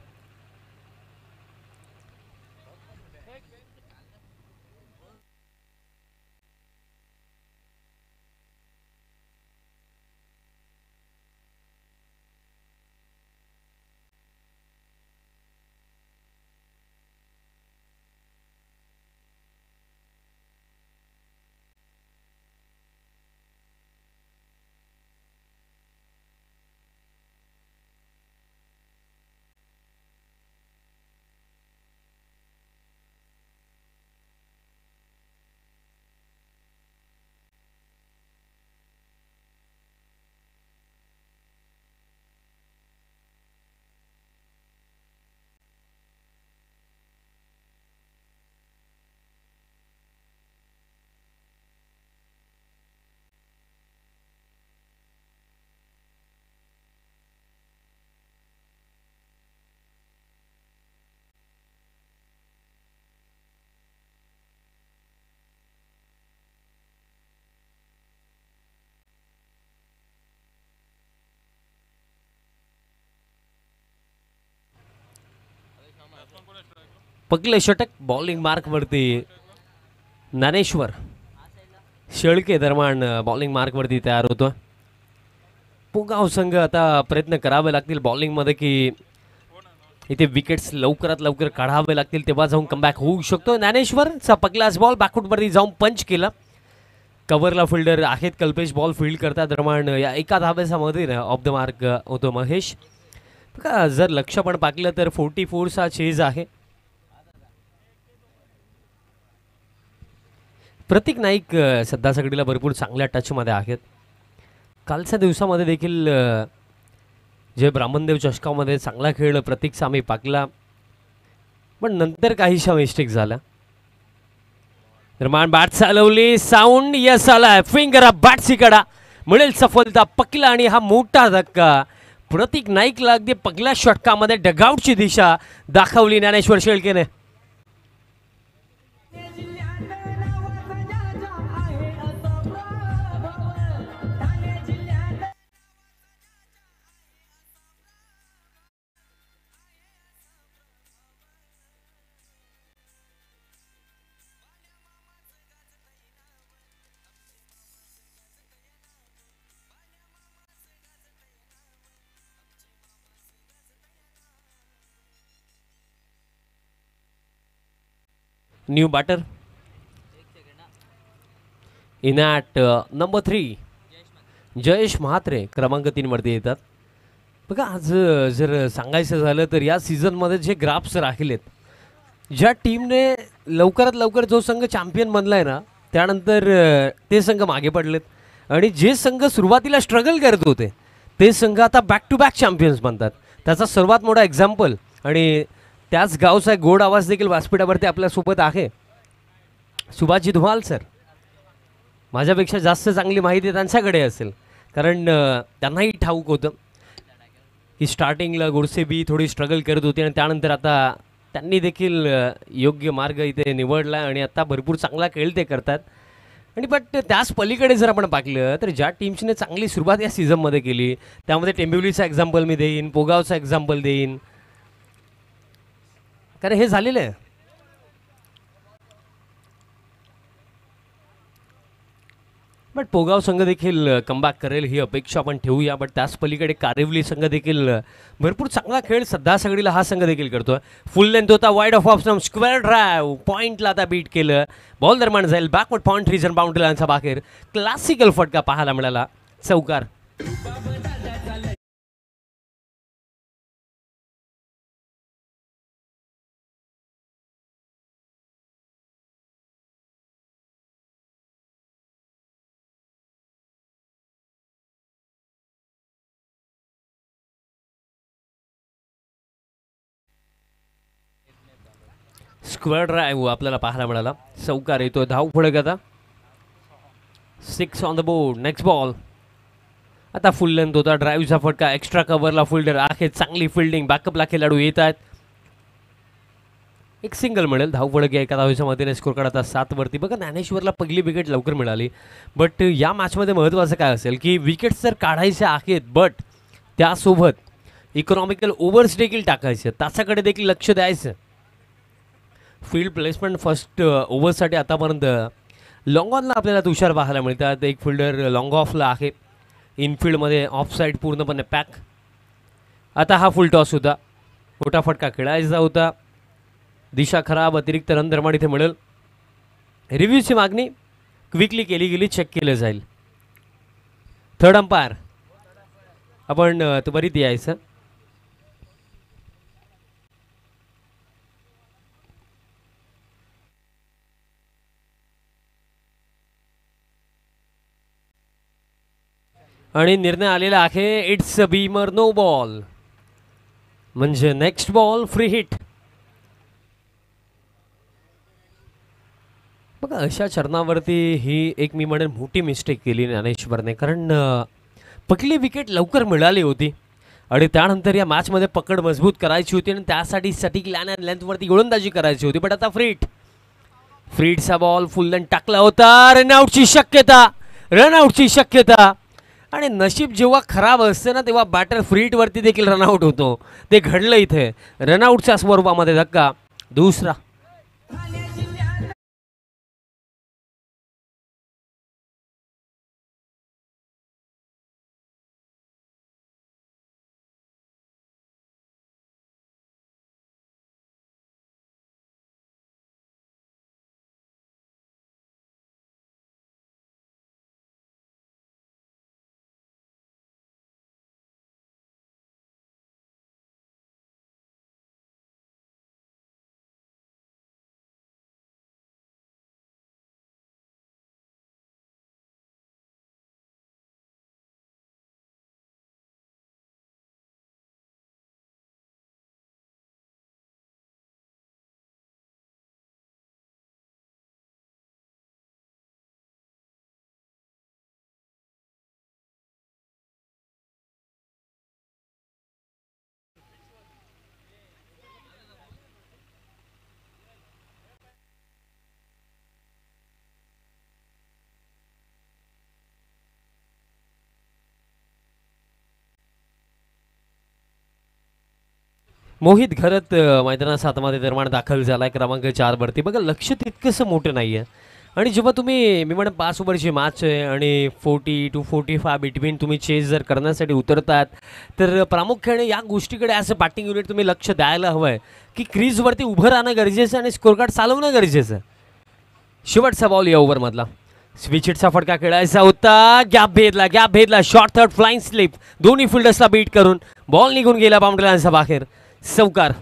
पगले षटक बॉलिंग मार्कवरती ज्ञानेश्वर शेळके दरम्यान बॉलिंग मार्कवरती तयार होतो. पुगाव संघ आता प्रयत्न करावे लागतील बॉलिंगमध्ये की इथे विकेट्स लवकरात लवकर काढावे लागतील, तेव्हा जाऊन कमबॅक होऊ शकतो. ज्ञानेश्वरचा पगलाच बॉल बॅकफुटवरती जाऊन पंच केला. कव्हरला फिल्डर आहेत कल्पेश, बॉल फील्ड करता दरम्यान या एका धाब्याचा मध्ये ऑफ द मार्क होतो महेश. बघा, जर लक्ष पण पाहिलं तर 44चा चेज आहे. प्रतीक नाईक सध्या सगळीला भरपूर चांगल्या टचमध्ये आहेत. कालच्या दिवसामध्ये देखील जे ब्राह्मणदेव चषकामध्ये चांगला खेळ प्रतीकचा आम्ही पाकला, पण नंतर काहीशा मिस्टेक झाल्या. दरम्यान बॅट चालवली, साऊंड यस आलाय, फिंगर बॅटची कडा मिळेल सफलता पकला आणि हा मोठा धक्का प्रतीक नाईकला अगदी पगल्या षटकामध्ये डगआउटची दिशा दाखवली ज्ञानेश्वर शेळकेने. New batter in at number 3 Jayesh Mhatre क्रमांक 3 वरती येतात. बघा आज जर सांगायचं झालं तर या सीझनमध्ये जे ग्राफ्स राहिलेत, ज्या टीमने लवकरात लवकर जो संघ चॅम्पियन बनला आहे ना, त्यानंतर ते संघ मागे पडलेत आणि जे संघ सुरुवातीला स्ट्रगल करत होते ते संघ आता बॅक टू बॅक चॅम्पियन्स बनतात. त्याचा सर्वात मोठा एक्झाम्पल आणि त्याच गावचा एक गोड आवाज देखील व्यासपीठावरती आपल्यासोबत आहे सुभाषजी धुमाल सर. माझ्यापेक्षा जास्त चांगली माहिती त्यांच्याकडे असेल, कारण त्यांनाही ठाऊक होतं की स्टार्टिंगला गोडसे बी थोडी स्ट्रगल करत होती आणि त्यानंतर आता त्यांनी देखील योग्य मार्ग इथे निवडला आणि आता भरपूर चांगला खेळ ते करतात. आणि बट त्याच पलीकडे जर आपण पाहिलं तर ज्या टीम्सने चांगली सुरुवात या सीझनमध्ये केली त्यामध्ये टेंबिवलीचा एक्झाम्पल मी देईन, पोगावचा एक्झाम्पल देईन, कारण हे झालेलं आहे. बट पोगाव संघ देखील कमबॅक करेल ही अपेक्षा आपण ठेवूया. बट त्याच पलीकडे कारिवली संघ देखील भरपूर चांगला खेळ सध्या सगळीला हा संघ देखील करतोय. फुल लेंथ होता, wide of of square drive, पॉईंटला आता बीट केलं, बॉल दरम्यान जाईल बॅकवर्ड पॉईंट रिजन बाउंड्री लाईनच्या बाहेर. क्लासिकल फटका पाहायला मिळाला, चौकार. स्क्वेअर ड्राईव्ह आपल्याला पाहायला मिळाला, चौकार येतोय. धाव फळक आता 6 on the board. Next ball आता फुल लेंथ होता, ड्राईव्हचा फटका, एक्स्ट्रा कव्हरला फिल्डर आहे, चांगली फिल्डिंग, बॅकअपला खेळाडू येत आहेत. एक सिंगल मिळेल. धाव फळक एका धावेच्या मध्येने स्कोर काढता 7 वरती. बघा ज्ञानेश्वरला पहिली विकेट लवकर मिळाली, बट या मॅचमध्ये महत्त्वाचं काय असेल की विकेट्स तर काढायच्या आहेत बट त्यासोबत इकॉनॉमिकल ओव्हर्स देखील टाकायचे, त्याच्याकडे देखील लक्ष द्यायचं. फील्ड प्लेसमेंट फर्स्ट ओव्हरसाठी आतापर्यंत लॉंग ऑनला आपल्याला तुषार पाहायला मिळतात. एक फिल्डर लॉंग ऑफला आहे, इनफिल्डमध्ये ऑफ साईड पूर्णपणे पॅक. आता हा फुल टॉस होता, मोठा फटका खेळायचा होता, दिशा खराब, अतिरिक्त रन दरम्यान इथे मिळेल. रिव्ह्यूची मागणी क्विकली केली गेली, चेक केलं जाईल. थर्ड अंपायर आपण त्वरित यायचं. आणि निर्णय आलेला आहे it's a beamer, no ball, म्हणजे नेक्स्ट बॉल फ्री हिट. बघा अशा चरणावरती ही एक मी म्हणेन मोठी मिस्टेक केली ज्ञानेश्वरने, कारण पहिली विकेट लवकर मिळाली होती आणि त्यानंतर या मॅचमध्ये पकड मजबूत करायची होती आणि त्यासाठी सटीक लेंथवरती गोलंदाजी करायची होती. बट आता फ्रीटचा बॉल फुल लेंथ टाकला होता, रनआउटची शक्यता आणि नशीब जेव्हा खराब असते ना तेव्हा बॅटर फ्रीटवरती देखील रनआउट होतो. ते घडलं इथे, रनआउटच्या स्वरूपामध्ये धक्का, दुसरा. मोहित घरत मैदानात 7 मध्ये दरम्यान दाखल झालाय क्रमांक 4 वरती. बघा लक्ष तितकंसं मोठं नाही आहे आणि जेव्हा तुम्ही मी म्हणेन 5 ओव्हरची मॅच आहे आणि 40 to 45 बिटवीन तुम्ही चेस जर करण्यासाठी उतरतात, तर प्रामुख्याने या गोष्टीकडे ॲज अ बॅटिंग युनिट तुम्ही लक्ष द्यायला हवं आहे की क्रीजवरती उभं राहणं गरजेचं आहे आणि स्कोर कार्ड चालवणं गरजेचं आहे. शेवटचा बॉल या ओव्हरमधला स्विचिटचा फटका खेळायचा होता, गॅप भेदला शॉर्ट थर्ड फ्लाइंग स्लिप, दोन्ही फिल्डर्सला बीट करून बॉल निघून गेला बाउंड्री लाईनच्या बाहेर. चौकार.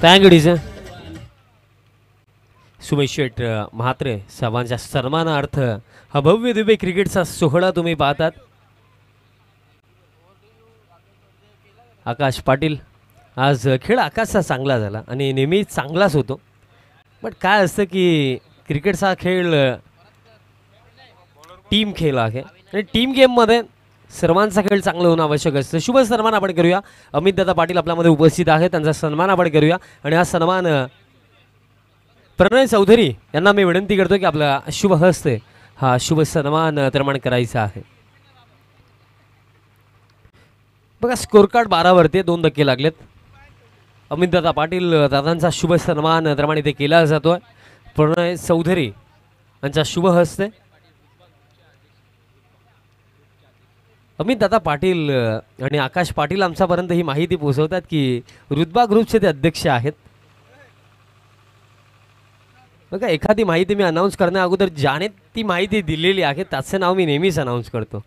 Thank you DJ. सुमेश शेठ म्हात्रे सर्वांच्या सन्मानार्थ हा भव्य दिव्य क्रिकेटचा सोहळा तुम्ही पाहतात. आकाश पाटील, आज खेळ आकाशचा चांगला झाला आणि नेहमी चांगलाच होतो, बट काय असतं की क्रिकेटचा खेळ टीम खेळ आहे आणि टीम गेममध्ये सर्वांचा खेळ चांगलं होणं आवश्यक असतं. शुभ सन्मान आपण करूया. अमितदादा पाटील आपल्यामध्ये उपस्थित आहेत, त्यांचा सन्मान आपण करूया आणि हा सन्मान प्रणय चौधरी यांना मी विनंती करतो की आपला शुभ हस्ते हा शुभ सन्मान निर्माण करायचा आहे. बघा स्कोर कार्ड 12 वरती 2 धक्के लागलेत. अमितदादा पाटील दादांचा शुभ सन्मान निर्माण इथे केला जातोय. प्रणय चौधरी यांचा शुभ हस्ते. अमितदादा पाटील आणि आकाश पाटील आमच्यापर्यंत ही माहिती पोहोचवतात की रुतबा ग्रुपचे ते अध्यक्ष आहेत. बघा एखादी माहिती मी अनाऊन्स करण्या अगोदर ज्याने ती माहिती दिलेली आहे त्याचं नाव मी नेहमीच अनाऊन्स करतो,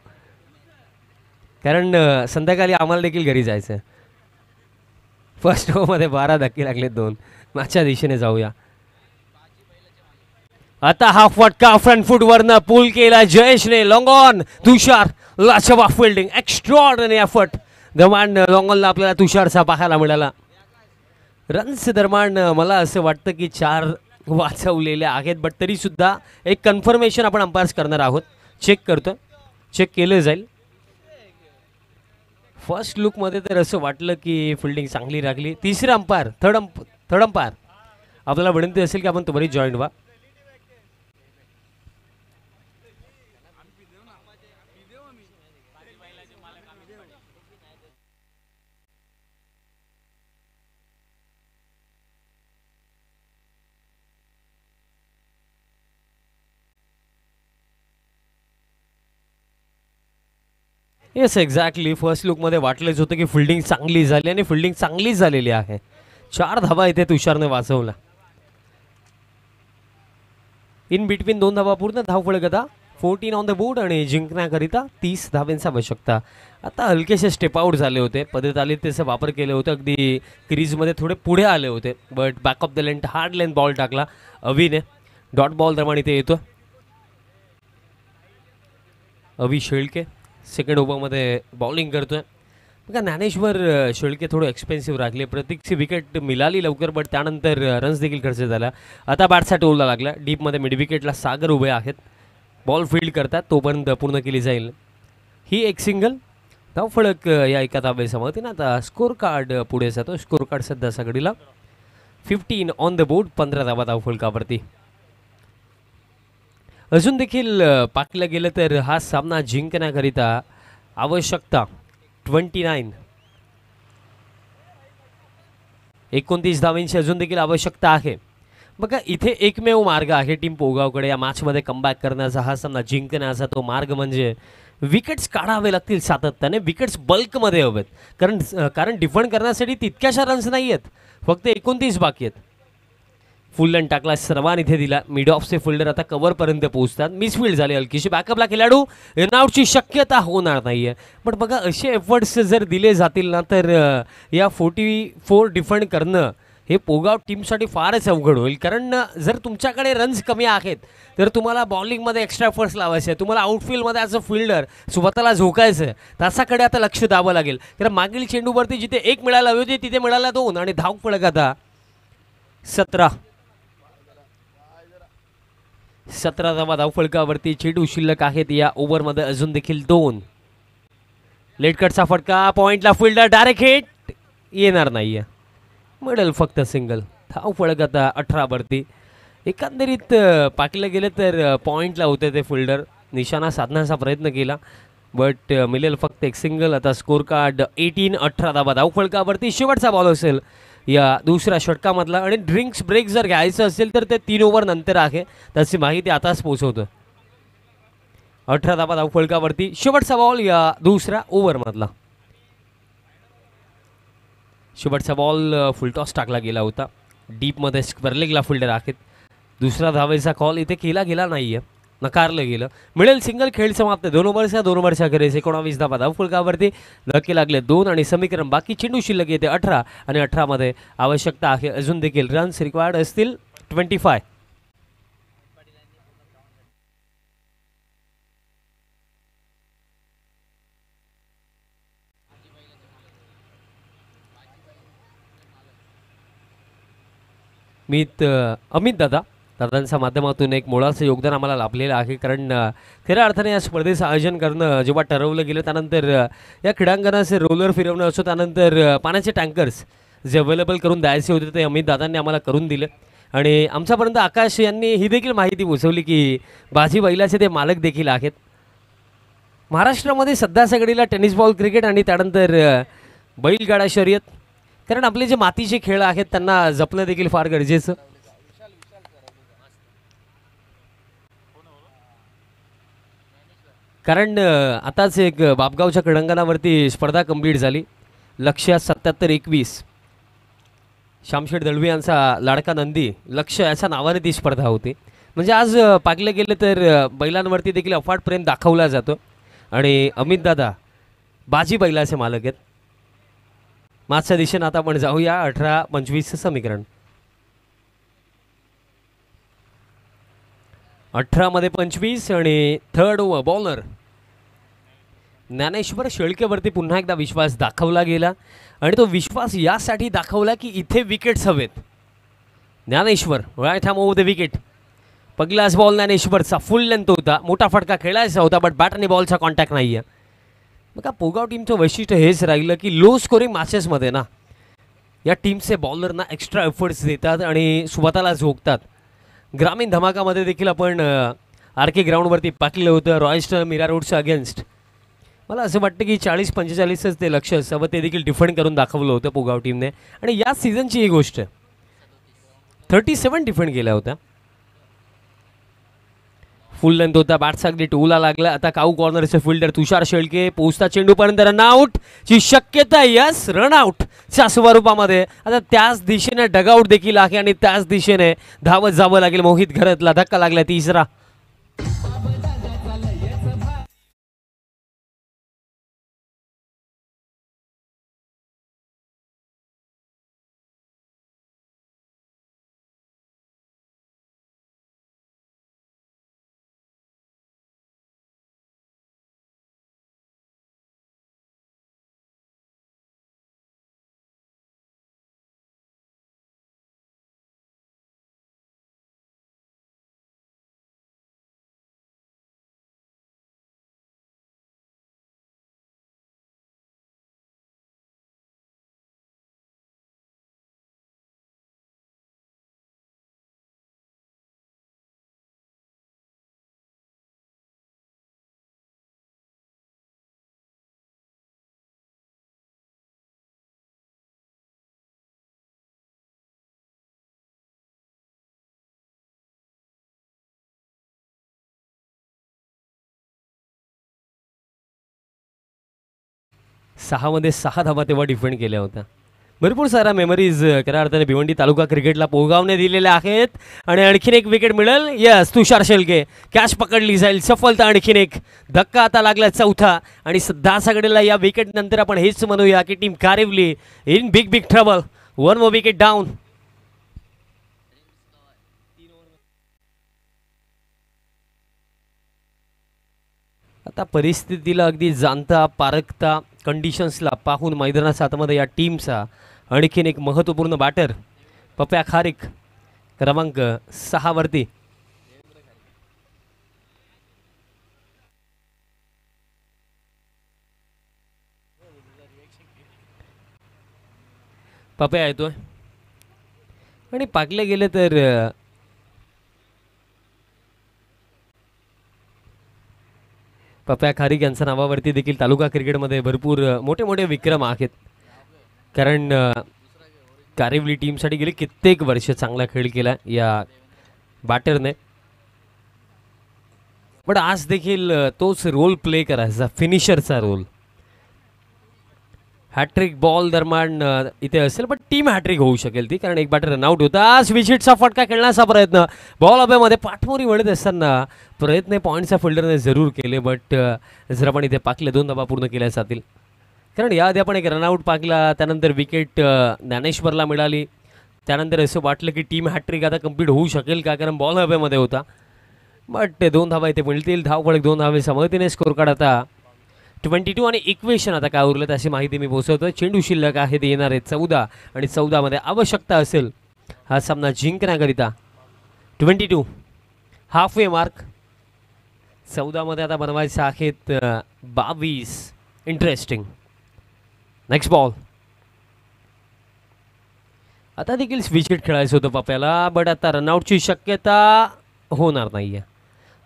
कारण संध्याकाळी आम्हाला देखील घरी जायचं आहे. फर्स्ट ओव्हरमध्ये 12 धक्के लागले 2. मागच्या दिशेने जाऊया. आता हा फटका फ्रंट फूट वरनं पूल केला जयेशने. लॉंग ऑन तुषार, लाजवाब फिल्डिंग, एक्स्ट्राऑर्डिनरी एफर्ट दरम्यान लॉंग ऑनला आपल्याला तुषारचा पाहायला मिळाला. रन्स दरम्यान मला असं वाटतं की 4 वाचवलेले आहेत, बट तरी सुद्धा एक कन्फर्मेशन आपण अंपायर्स करणार आहोत. चेक करतो, चेक केलं जाईल. फर्स्ट लुकमध्ये तर असं वाटलं की फिल्डिंग चांगली लागली. तिसरा अंपायर, थर्ड अंपायर आपल्याला विनंती असेल की आपण त्वरित जॉईन व्हा. Yes exactly. फर्स्ट लुकमध्ये वाटलंच होतं की फिल्डिंग चांगली झाली आणि फिल्डिंग चांगली झालेली आहे. 4 धावा इथे तुषारने वाचवला. इन बिटवीन 2 धावा पूर्ण धावफलक आता 14 ऑन द बोर्ड आणि जिंकण्याकरिता 30 धावांची आवश्यकता. आता हलकेसे स्टेप आउट झाले होते, पद्धत आली त्याचा वापर केले होते, अगदी क्रीजमध्ये थोडे पुढे आले होते, but back of the length hard length ball टाकला अवीने. डॉट बॉल दरम्यान इथे येतो अवी शेळके. सेकंड ओव्हरमध्ये बॉलिंग करतोय. बघा ज्ञानेश्वर शेळके थोडं एक्सपेन्सिव्ह राखले. प्रतीकची विकेट मिळाली लवकर, बट त्यानंतर रन्स देखील खर्च झाला. आता बॅटचा टोलला लागला. डीपमध्ये मिड विकेटला सागर उभे आहेत, बॉल फील्ड करतात, तोपर्यंत पूर्ण केली जाईल ही एक सिंगल. धावफलक या एका धावेसमोर. आता स्कोर कार्ड पुढे जातो. स्कोर कार्ड सध्या सगळीला 15 ऑन द बोर्ड, 15 धावा धावफलकावरती. अजून देखील पाकलं गेलं तर हा सामना जिंकण्याकरिता आवश्यकता 29 धावांची अजून देखील आवश्यकता आहे. बघा इथे एकमेव मार्ग आहे टीम पोगावकडे या मॅचमध्ये कमबॅक करण्याचा, हा सामना जिंकण्याचा. तो मार्ग म्हणजे विकेट्स काढावे लागतील सातत्याने. विकेट्स बल्कमध्ये हवेत, कारण डिफेंड करण्यासाठी तितक्याशा रन्स नाही आहेत, फक्त 29 बाकी आहेत. फुल रन टाकला सर्वान इथे दिला. मिड ऑफचे फिल्डर आता कव्हरपर्यंत पोहोचतात. मिसफिल्ड झाली हलकीशी. बॅकअपला खेळाडू रनआउटची शक्यता होणार नाही आहे. पण बघा असे एफर्ट्स जर दिले जातील ना तर या 44 डिफेंड करणं हे पोगाव टीमसाठी फारच अवघड होईल. कारण जर तुमच्याकडे रन्स कमी आहेत तर तुम्हाला बॉलिंगमध्ये एक्स्ट्रा एफर्ट्स लावायचे आहे. तुम्हाला आउटफील्डमध्ये ॲज अ फिल्डर स्वतःला झोकायचं आहे. त्याच्याकडे आता लक्ष द्यावं लागेल. कारण मागील चेंडूवरती जिथे 1 मिळाला होते तिथे मिळाला 2 आणि धावफलक आता 17 धावा धावफलकावरती. चेंडू शिल्लक आहेत या ओव्हरमध्ये अजून देखील 2. लेट कटचा फटका पॉइंटला. फिल्डर डायरेक्ट हिट येणार नाहीये. मिडल फक्त सिंगल. धावफलक आता 18 वरती. एकंदरीत पाकलं गेलं तर पॉईंटला होते ते फिल्डर, निशाणा साधण्याचा प्रयत्न केला बट मिळेल फक्त एक सिंगल. आता स्कोर कार्ड 18-18 धाबा. धावफलकावरती शेवटचा बॉल असेल या दुसऱ्या षटकामधला आणि ड्रिंक्स ब्रेक जर घ्यायचं असेल तर ते 3 ओव्हर नंतर आहे, त्याची माहिती आताच पोहोचवतो. 18 धाबा धावफलकावरती शेवटचा बॉल या दुसऱ्या ओव्हरमधला. शेवटचा बॉल फुलटॉस टाकला गेला होता. डीपमध्ये स्क्वेअरलेगला फिल्डर आहेत. दुसरा धावेचा कॉल इथे केला गेला नाही आहे, नकारलं गेलं. मिळेल सिंगल. खेळ समाप्त. 2 ओव्हरच्या अखेरीस 19 धाबा धावफलकावरती. धक्के लागले 2 आणि समीकरण बाकी. चेंडू शिल्लक येते 18 आणि 18 मध्ये आवश्यकता आहे अजून देखील रन्स रिक्वायर्ड असतील 25. अमित दादांच्या माध्यमातून एक मोलाचं योगदान आम्हाला लाभलेलं आहे. कारण खऱ्या अर्थाने या स्पर्धेचं आयोजन करणं जेव्हा ठरवलं गेलं त्यानंतर या क्रीडांगणाचे रोलर फिरवणं असो, त्यानंतर पाण्याचे टँकर्स जे अवेलेबल करून द्यायचे होते ते अमित दादांनी आम्हाला करून दिले. आणि आमच्यापर्यंत आकाश यांनी ही देखील माहिती पोचवली की बाजी बैलाचे ते मालक देखील आहेत. महाराष्ट्रामध्ये सध्या सगळीला टेनिस बॉल क्रिकेट आणि त्यानंतर बैलगाडा शर्यत, कारण आपले जे मातीचे खेळ आहेत त्यांना जपणं देखील फार गरजेचं. कारण आताच एक बापगावच्या क्रीडांगणावरती स्पर्धा कंप्लीट झाली. लक्ष्य 77-21. शामशेठ दळवी यांचा लाडका नंदी लक्ष्य याच्या नावाने ती स्पर्धा होती. म्हणजे आज पाहिलं गेलं तर बैलांवरती देखील अफाट प्रेम दाखवला जातो. आणि अमित दादा बाजी बैलाचे मालक आहेत. मागच्या दिशेने आता आपण जाऊया 18-25 समीकरण. 18 मध्ये 25 आणि थर्ड ओव्हर. बॉलर ज्ञानेश्वर शेळकेवरती पुन्हा एकदा विश्वास दाखवला गेला आणि तो विश्वास यासाठी दाखवला की इथे विकेट्स हवेत. Dnyaneshwar right arm over the wicket. पहिलाच बॉल ज्ञानेश्वरचा फुल लेंथ होता, मोठा फटका खेळायचा होता बट बॅट आणि बॉलचा कॉन्टॅक्ट नाही आहे. मग का पोगाव टीमचं वैशिष्ट्य हेच राहिलं की लो स्कोरिंग मॅचेसमध्ये ना या टीमचे बॉलरना एक्स्ट्रा एफर्ट्स देतात आणि स्वतःला झोकतात. ग्रामीण धमाकामध्ये देखील आपण आर के ग्राउंडवरती पाकलं होतं रॉयस्टर मीरा रोडच्या अगेन्स्ट. मला असं वाटतं की 40-45च ते लक्ष असावं, ते देखील डिफेंड करून दाखवलं होतं पोगाव टीमने. आणि या सीझनची ही गोष्ट 37 डिफेंड केल्या होत्या. फुल लेंथ होता, बॅट्स अगदी टोला लागला. आता काऊ कॉर्नरचे फिल्डर तुषार शेळके पोहोचता चेंडूपर्यंत रनआउट ची शक्यता. यस, रनआउट च्या स्वरूपामध्ये. आता त्याच दिशेने डगआउट देखील आहे आणि त्याच दिशेने धावत जावं लागेल. मोहित घरतला धक्का लागला तिसरा. मध्ये 6 धावा तेव्हा डिफेंड केल्या होत्या. भरपूर सारा मेमरीज खऱ्या अर्थाने भिवंडी तालुका क्रिकेटला पोगावने दिलेल्या आहेत. आणि आणखीन एक विकेट मिळेल. यस, तुषार शेळके कॅच पकडली जाईल. सफलता आणखीन एक. धक्का आता लागला चौथा. आणि दासागडेला या विकेट नंतर आपण हेच म्हणूया की team Karivali in big big trouble. 1 more wicket down. आता परिस्थितीला अगदी जाणता पारखता कंडिशन्सला पाहून मैदानाच्या आतमध्ये या टीमचा आणखीन एक महत्त्वपूर्ण बॅटर पप्या खारिक क्रमांक 6 वरती. पप्या येतोय आणि पाकले गेले तर पप्या खारीक यांच्या नावावरती देखील तालुका क्रिकेटमध्ये भरपूर मोठे मोठे विक्रम आहेत. कारण कारिवली टीमसाठी गेली कित्येक वर्ष चांगला खेळ केला या बॅटरने. पण आज देखील तोच रोल प्ले करायचा, फिनिशरचा रोल. हॅट्रिक बॉल दरम्यान इथे असेल, पण टीम हॅट्रिक होऊ शकेल ती, कारण एक बॅटर रनआउट होता. स्विचिटचा फटका खेळण्याचा प्रयत्न, बॉल अभ्यामध्ये पाठमोरी वळत असताना प्रयत्न पॉईंटच्या फिल्डरने जरूर केले, बट जर आपण इथे पाकले 2 धावा पूर्ण केल्या जातील. कारण याआधी आपण एक रनआउट पाकला, त्यानंतर विकेट ज्ञानेश्वरला मिळाली. त्यानंतर असं वाटलं की टीम हॅट्रिक आता कंप्लीट होऊ शकेल का, कारण बॉल हवेमध्ये होता. बट 2 धावा इथे मिळतील. धावफलक 2 धावे समोरतीने स्कोर कार्ड आता 22 आणि इक्वेशन आता काय उरलं अशी माहिती मी पोहोचवतो. चेंडू शिल्लक आहे ते येणार आहे 14 आणि 14 मध्ये आवश्यकता असेल हा सामना जिंकण्याकरिता. 22 हाफ वे मार्क. 14 मध्ये आता बनवायचे आहेत 22. इंटरेस्टिंग. Next ball. आता देखील विकेट खेळायचं होतं पप्याला, बट आता रनआउटची शक्यता होणार नाहीये.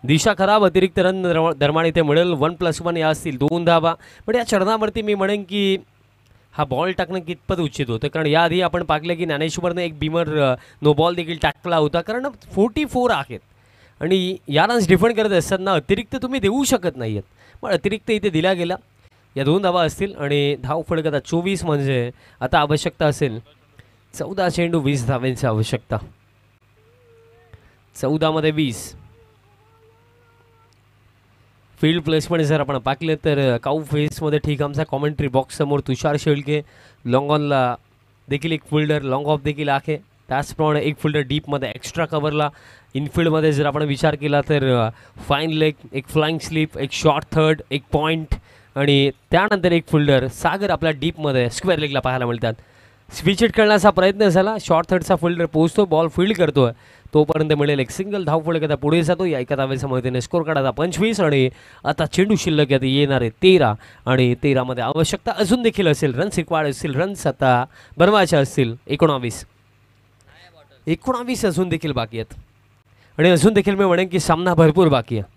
दिशा खराब, अतिरिक्त रन दरम्यान इथे मिळेल. 1+1 या असतील 2 धावा. पण या चरणावरती मी म्हणेन की हा बॉल टाकणं कितपत उचित होतं, कारण याआधी आपण पाहिलं की ज्ञानेश्वरने एक बीमर नो बॉल देखील टाकला होता. कारण 44 आहेत आणि या रन्स डिफेंड करत असताना अतिरिक्त तुम्ही देऊ शकत नाही आहेत. पण अतिरिक्त इथे दिला गेला. या 2 धावा असतील आणि धाव फलक आता 24, म्हणजे आता आवश्यकता असेल 14 चेंडू 20 धाव्यांची आवश्यकता. 14 मध्ये 20. फील्ड प्लेसमेंट जर आपण पाहिलं तर काऊ फेसमध्ये ठीक आमचा कॉमेंट्री बॉक्स समोर तुषार शेळके. लॉंग ऑनला देखील एक फिल्डर, लॉंग ऑफ देखील आहे. त्याचप्रमाणे एक फिल्डर डीपमध्ये एक्स्ट्रा कव्हरला. इनफिल्डमध्ये जर आपण विचार केला तर फाईन लेग, एक फ्लाइंग स्लीप, एक शॉर्ट थर्ड, एक पॉईंट आणि त्यानंतर एक फिल्डर सागर आपल्या डीपमध्ये स्क्वेअर लेगला पाहायला मिळतात. स्विच हिट करण्याचा प्रयत्न झाला. शॉर्ट थर्डचा फिल्डर पोहोचतो, बॉल फील्ड करतोय, तोपर्यंत मिळेल एक सिंगल. धावफलक आता पुढे जातो. या एका धावेच्या मदतीने स्कोर काढायचा 25 आणि आता चेंडू शिल्लक आता येणार आहे 13 आणि 13 मध्ये आवश्यकता अजून देखील असेल. रन्स रिक्वायर्ड असतील, रन्स आता बनवायचे असतील 19 अजून देखील बाकी आहेत आणि अजून देखील मी म्हणेन की सामना भरपूर बाकी आहे.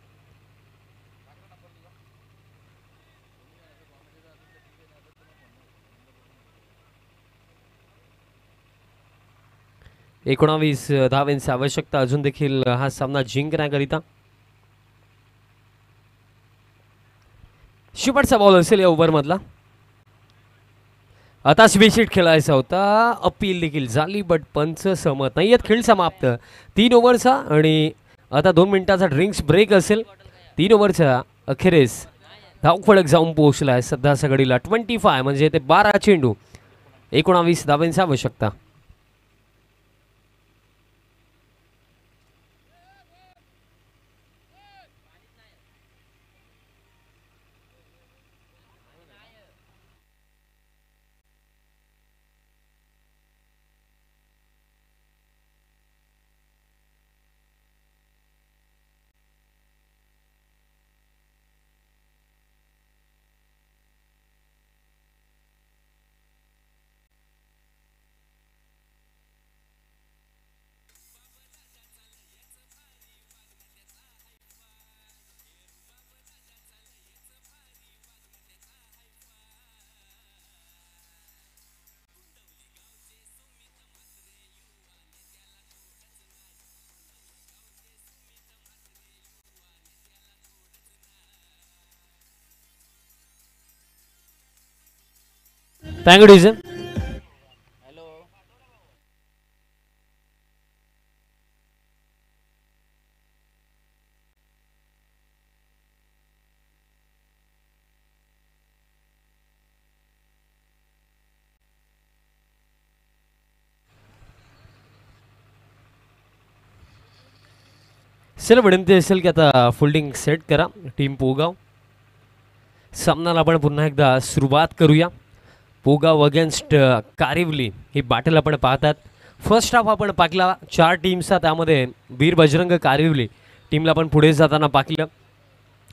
एकोणावीस धावांची आवश्यकता अजून देखील हा सामना जिंकण्याकरिता. शेवटचा बॉल असेल या ओव्हरमधला. आता स्विचिट खेळायचा होता. अपील देखील झाली, बट पंच सहमत नाही आहेत. खेळ समाप्त 3 ओव्हरचा आणि आता 2 मिनिटाचा ड्रिंक्स ब्रेक असेल. 3 ओव्हरच्या अखेरीस धावफलक जाऊन पोहोचला आहे सध्या सगळीला 25, म्हणजे ते 12 चेंडू 19 धावांची आवश्यकता. Thank you, Jason. चला विनंती असेल की आता फिल्डिंग सेट करा टीम पोगाव. सामन्याला आपण पुन्हा एकदा सुरुवात करूया. पोगाव अगेन्स्ट कारिवली ही बॅटल आपण पाहतात. फर्स्ट हाफ आपण पाकला 4 टीम्सचा, त्यामध्ये वीर बजरंग कारिवली टीमला आपण पुढे जाताना पाकलं.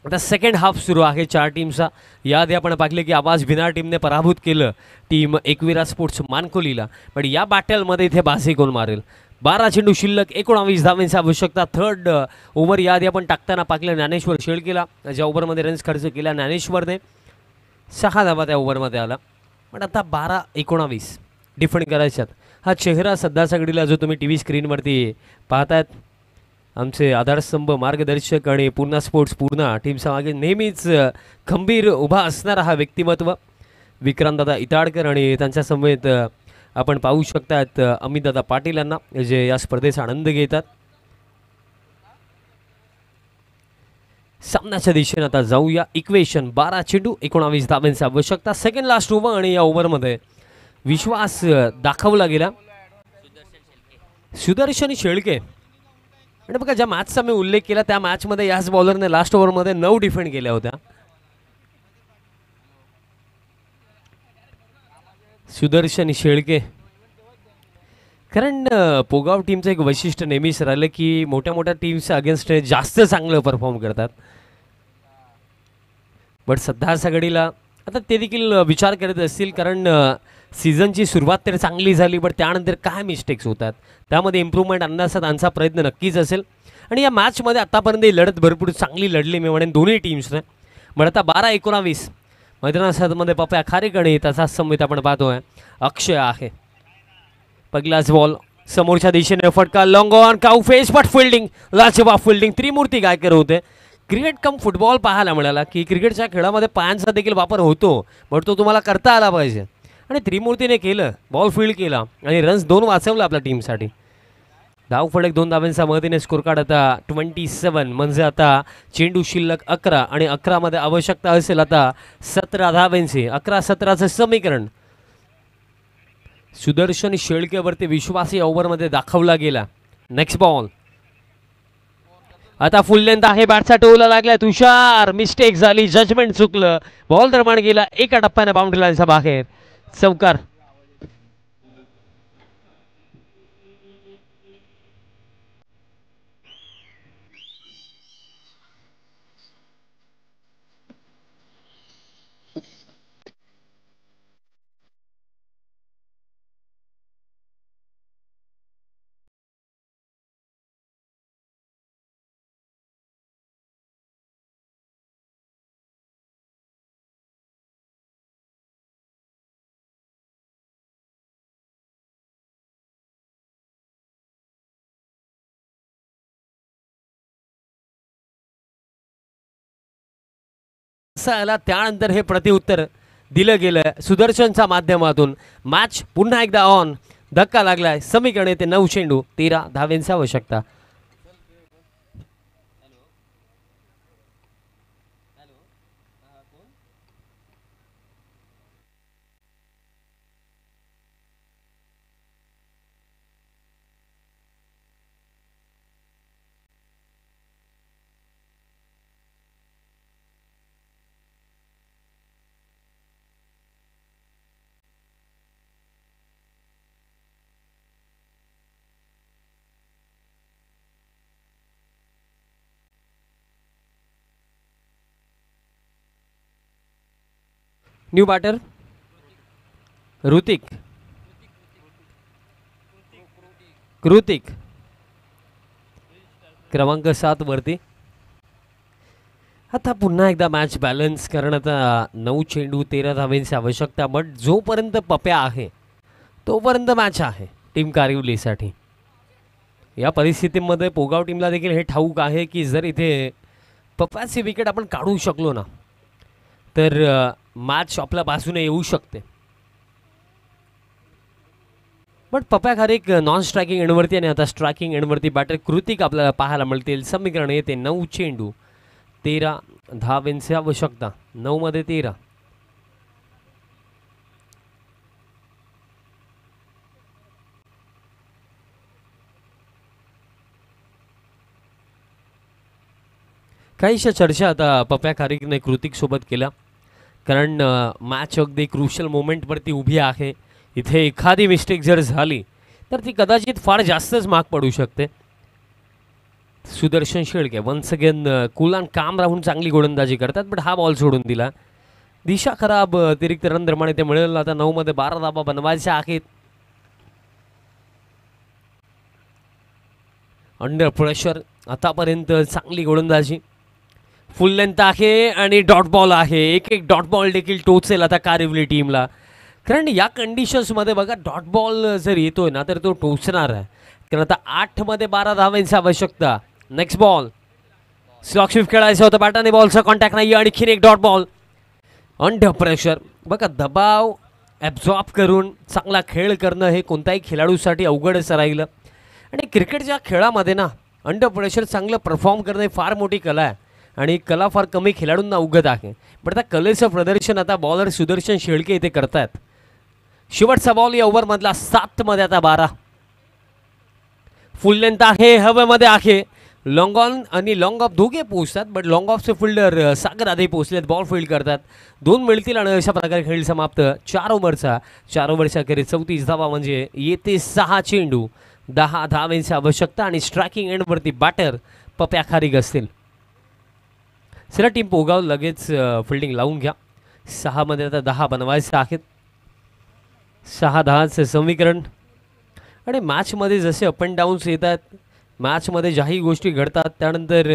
आता सेकंड हाफ सुरू आहे 4 टीमचा. याआधी आपण पाहिले की आवाज भिनार टीमने पराभूत केलं टीम एकविरा स्पोर्ट्स मानकोलीला. पण या बॅटलमध्ये इथे बाजी कोण मारेल 12 चेंडू शिल्लक, 19 धावांची आवश्यकता. थर्ड ओव्हर याआधी आपण टाकताना पाहिलं ज्ञानेश्वर शेळकेला, ज्या ओव्हरमध्ये रन्स खर्च केला ज्ञानेश्वरने 6 धावा त्या ओव्हरमध्ये आला. पण आता 12-19 डिफेंड करायच्यात. हा चेहरा सध्या सगळीला जो तुम्ही TV स्क्रीनवरती पाहतायत, आमचे आधारस्तंभ, मार्गदर्शक आणि पूर्णा स्पोर्ट्स पूर्णा टीमचा मागे नेहमीच खंबीर उभा असणारा हा व्यक्तिमत्व विक्रांतदादा इताडकर, आणि त्यांच्या समवेत आपण पाहू शकतात अमितदादा पाटील यांना, जे या स्पर्धेचा आनंद घेतात. सामन्याच्या दिशेने आता जाऊया. इक्वेशन 12 चेंडू 19 धावांची आवश्यकता. सेकंड लास्ट ओव्हर आणि या ओव्हरमध्ये विश्वास दाखवला गेला. सुदर्शन शेळके, आणि बघा ज्या मॅचचा मी उल्लेख केला त्या मॅचमध्ये याच बॉलरने लास्ट ओव्हरमध्ये 9 डिफेंड केल्या होत्या. सुदर्शन शेळके, कारण पोगाव टीमचं एक वैशिष्ट्य नेहमीच राहिलं की मोठ्या मोठ्या टीम्सच्या अगेन्स्ट जास्त चांगलं परफॉर्म करतात. बट सध्या सगळीला आता ते देखील विचार करत असतील, कारण सीझनची सुरुवात तर चांगली झाली, बट त्यानंतर काय मिस्टेक्स होतात त्यामध्ये इम्प्रूव्हमेंट आणण्याचा त्यांचा प्रयत्न नक्कीच असेल. आणि या मॅचमध्ये आत्तापर्यंत ही लढत भरपूर चांगली लढली मी म्हणेन दोन्ही टीम्सने. पण आता 12-19 मैदानामध्ये पप्या खारीक आणि त्याचा समवेत आपण पाहतोय अक्षय आहे. पहिलाच बॉल समोरच्या दिशेने फटका, long on, cow face, but fielding, लाजवाब फिल्डिंग. त्रिमूर्ती गायकर होते. क्रिकेट कम फुटबॉल पाहायला मिळाला की क्रिकेटच्या खेळामध्ये पायांचा देखील वापर होतो, बट तो तुम्हाला करता आला पाहिजे. आणि त्रिमूर्तीने केलं, बॉल फील्ड केला आणि रन्स 2 वाचवला आपल्या टीमसाठी. धाव फलक 2 धावांच्या मदतीने स्कोर कार्ड आता 27, म्हणजे आता चेंडू शिल्लक 11 आणि 11 मध्ये आवश्यकता असेल आता 17 धावांची. 11-17चं समीकरण सुदर्शन शेळकेवरती विश्वासी ओव्हरमध्ये दाखवला गेला. नेक्स्ट बॉल आता फुल लेंथ आहे, बॅटचा टोला लागला, तुषार मिस्टेक झाली, जजमेंट चुकलं, बॉल दरम्यान गेला, एका टप्प्याने बाउंड्री लाईनच्या बाहेर. चौकार. आला त्यानंतर हे प्रतिउत्तर दिलं गेलं सुदर्शनच्या माध्यमातून. मॅच पुन्हा एकदा ऑन. धक्का लागलाय. समीकरण येते 9 चेंडू 13 धावांची आवश्यकता. न्यू बॅटर कृतिक क्रमांक 7 वरती. आता पुन्हा एकदा मॅच बॅलन्स कारण आता 9 चेंडू 13 धावांची आवश्यकता. बट जोपर्यंत पप्या आहे तोपर्यंत मॅच आहे टीम कारिवलीसाठी. या परिस्थितीमध्ये पोगाव टीमला देखील हे ठाऊक आहे की जर इथे पप्याची विकेट आपण काढू शकलो ना तर मॅच आपल्या बाजूने येऊ शकते. बट पप्या खारीक नॉन स्ट्रायकिंग एंडवरती आणि आता स्ट्रायकिंग एंडवरती बॅटर कृतिक आपल्याला पाहायला मिळतील. समीकरण येते 9 चेंडू 13 धावांची आवश्यकता. 9 मध्ये 13. काहीशा चर्चा आता पप्या खारीकने कृतिक सोबत केला कारण मॅच अगदी क्रुशियल मोमेंटवरती उभी आहे. इथे एखादी मिस्टेक जर झाली तर ती कदाचित फार जास्तच माग पडू शकते. Sudarshan Shelke once again cool and calm राहून चांगली गोलंदाजी करतात. बट हा बॉल सोडून दिला. दिशा खराब. अतिरिक्त रन दरम्यान ते मिळेल. आता 9 मध्ये 12 धावा बनवायच्या आहेत. अंडर प्रेशर आतापर्यंत चांगली गोलंदाजी. फुल लेंथ आहे आणि डॉट बॉल आहे. एक एक डॉट बॉल देखील टोचेल आता कारिवली टीमला. कारण या कंडिशन्समध्ये बघा डॉट बॉल जर येतोय ना तर तो टोचणार आहे. कारण आता 8 मध्ये 12 धावांची आवश्यकता. नेक्स्ट बॉल स्लॉक शिफ्ट खेळायचं होतं. बॅटाने बॉलचा कॉन्टॅक्ट नाही. आणखीन एक डॉट बॉल. अंडर प्रेशर बघा दबाव ॲब्झॉर्ब करून चांगला खेळ करणं हे कोणत्याही खेळाडूसाठी अवघडच राहिलं. आणि क्रिकेटच्या खेळामध्ये ना अंडर प्रेशर चांगलं परफॉर्म करणं ही फार मोठी कला आहे. आणि कला फार कमी खेळाडूंना अवगत आहे. पण त्या कलेचं प्रदर्शन आता बॉलर सुदर्शन शेळके इथे करतायत. शेवटचा बॉल या ओव्हरमधला 7 मध्ये आता 12. फुल लेंथ आहे. हवेमध्ये आहे. लॉंग ऑन आणि लॉंग ऑफ दोघे पोहोचतात. बट लॉंग ऑफचे फिल्डर सागर आधी पोहोचलेत. बॉल फील्ड करतात. 2 मिळतील आणि अशा प्रकारे खेळ समाप्त. 4 ओव्हरच्या अखेरीस 34 धावा म्हणजे येते 6 चेंडू 10 धावांची आवश्यकता. आणि स्ट्रायकिंग एंडवरती बॅटर पप्या खारीक असतील. चला टीम पोगाव लगेच फिल्डिंग लावून घ्या. 6 मध्ये आता 10 बनवायचे आहेत. 6-10चं समीकरण. आणि मॅचमध्ये जसे अप अँड डाऊन्स येतात मॅचमध्ये ज्याही गोष्टी घडतात त्यानंतर